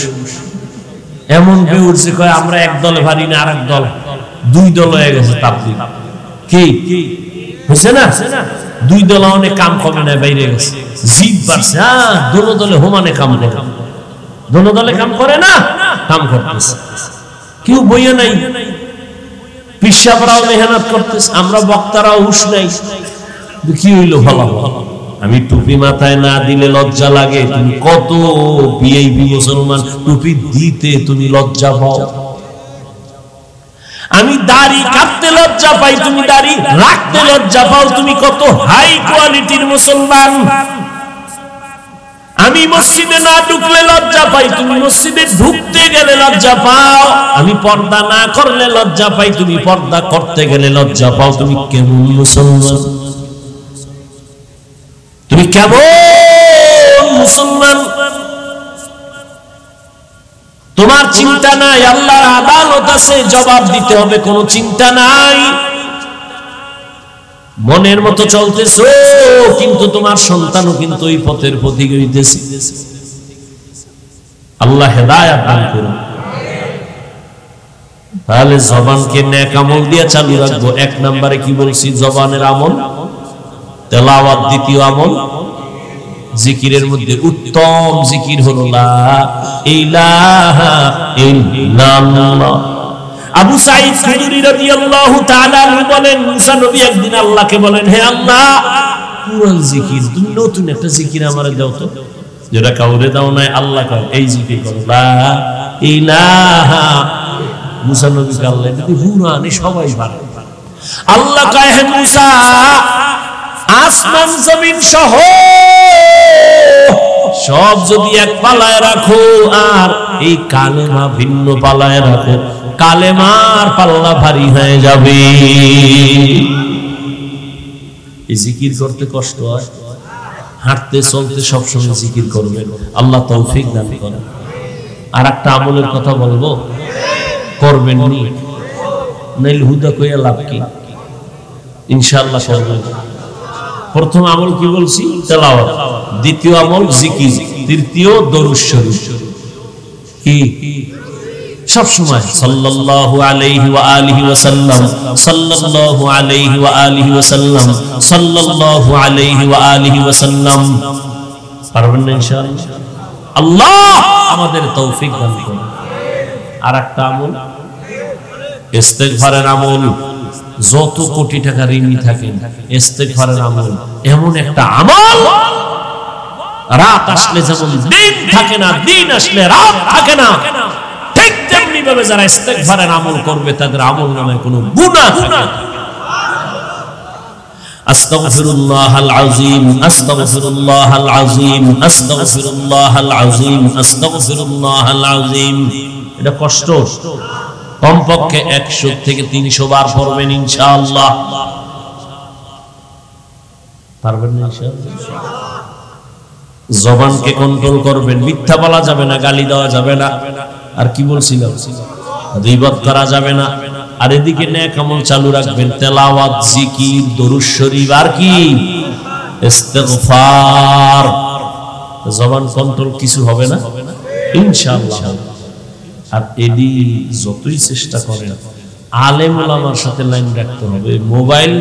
এমন বেউস যে কয় আমরা এক দলে পারি না, আর এক দল, দুই দল হয়ে গেছে তাবলিগ। কি হয়েছে না? দুই দল অনেক কাম কমে না, বাইরে গেছে, জিদ বাড়ছে। হ্যাঁ, দোনো দলে হোমানে কাম করে, দোনো দলে কাম করে না, কাম করতেছে। কেউ বইয়া নাই, পিসাবরাও মেহনত করতেছে, আমরা বক্তারাও হুশ নাই। কি হইলো ভালো? আমি টুপি মাথায় না দিলে লজ্জা লাগে। তুমি কত বিএবি মুসলমান টুপি দিতে তুমি লজ্জা পাও। আমি দাড়ি কাটতে লজ্জা পাই, তুমি দাড়ি রাখতে লজ্জা পাও। তুমি কত হাই কোয়ালিটির মুসলমান। আমি মসজিদে না ঢুকলে লজ্জা পাই, তুমি মসজিদে ঢুকতে গেলে লজ্জা পাও। আমি পর্দা না করলে লজ্জা পাই, তুমি পর্দা করতে গেলে লজ্জা পাও। তুমি কেমন মুসলমান? তুমি কেমন মুসলমান? তোমার চিন্তা নাই, আল্লাহর আদালত আছে, জবাব দিতে হবে, কোনো চিন্তা নাই। মনের মতো চলতেছো, কিন্তু তোমার সন্তানও কিন্তু ওই পথের পথিক হইতেছে। আল্লাহ হেদায়েত দান করুন। তাহলে জবানকে নেক আমল দিয়ে চালু রাখবো। এক নম্বরে কি বলছি? জবানের আমল, তেলাওয়াত। দ্বিতীয় আমল জিকিরের মধ্যে উত্তম জিকির হলো লা ইলাহা ইল্লাল্লাহ। আবু সাঈদ খুদরি রাদিয়াল্লাহু তাআলা বলেন, মুসা নবী একদিন আল্লাহকে বলেন, হে আল্লাহ, পুরান জিকির, তুমি নতুন একটা জিকির আমারে দাও তো, যেটা কাউরে দাও নাই। আল্লাহ কয় এই জিকির করো, লা ইলাহা। মুসা নবীকে আল্লাহ যদি পুরানি সবাই পারে। আল্লাহ কয়, হে মুসা, আসমান জমিন সহ সব যদি এক পালায় রাখো, আর এই কালেমা ভিন্ন পালায় রাখো, কালেমার পাল্লা ভারী হয়ে যাবে। এই জিকির করতে কষ্ট হয়, হাঁটতে চলতে সবসময় জিকির করবেন। আল্লাহ তৌফিক দান করেন। আর একটা আমলের কথা বলবো, করবেন নি, নাইলে হুদা কইয়া লাভ কি? ইনশাআল্লাহ করবেন। প্রথম আমল কি বলছি? তেলাওয়াত। দ্বিতীয় আমল জিকির। তৃতীয় দরুদ শরীফ। কি সব সময় সাল্লাল্লাহু আলাইহি ওয়া আলিহি ওয়া সাল্লাম, সাল্লাল্লাহু আলাইহি ওয়া আলিহি ওয়া সাল্লাম, সাল্লাল্লাহু আলাইহি ওয়া আলিহি ওয়া সাল্লাম। পারবেন না ইনশাআল্লাহ? আল্লাহ আমাদের তৌফিক দান করুন। আর একটা আমল ইস্তেগফারের আমল। যত কোটি টাকা ঋণী থাকেন, ইস্তেগফারের আমল এমন একটা আমল, রাত আসলে যেমন দিন থাকে না, দিন আসলে রাত থাকে না, ঠিক তেমনি ভাবে যারা ইস্তেগফারের আমল করবে তাদের আমল নামে কোনো গুনাহ থাকে না। আস্তাগফিরুল্লাহাল আযীম, আস্তাগফিরুল্লাহাল আযীম, আস্তাগফিরুল্লাহাল আযীম, আস্তাগফিরুল্লাহাল আযীম। এটা কষ্ট, কমপক্ষে 100 থেকে 300 বার পড়বেন ইনশাআল্লাহ। পারবেন না ইনশাআল্লাহ? জবানকে কন্ট্রোল করবেন, মিথ্যা বলা যাবে না, গালি দেওয়া যাবে না। আর কি বলছিলাম? গীবত করা যাবে না। আর এদিকে নেক আমল চালু রাখবেন, তেলাওয়াত, জিকির, দরুদ শরীফ, আর কি ইস্তেগফার। জবান কন্ট্রোল কিছু হবে না ইনশাআল্লাহ। আর এডি যতই চেষ্টা করেন, আলেম ওলামার সাথে লাইন রাখতে হবে। মোবাইল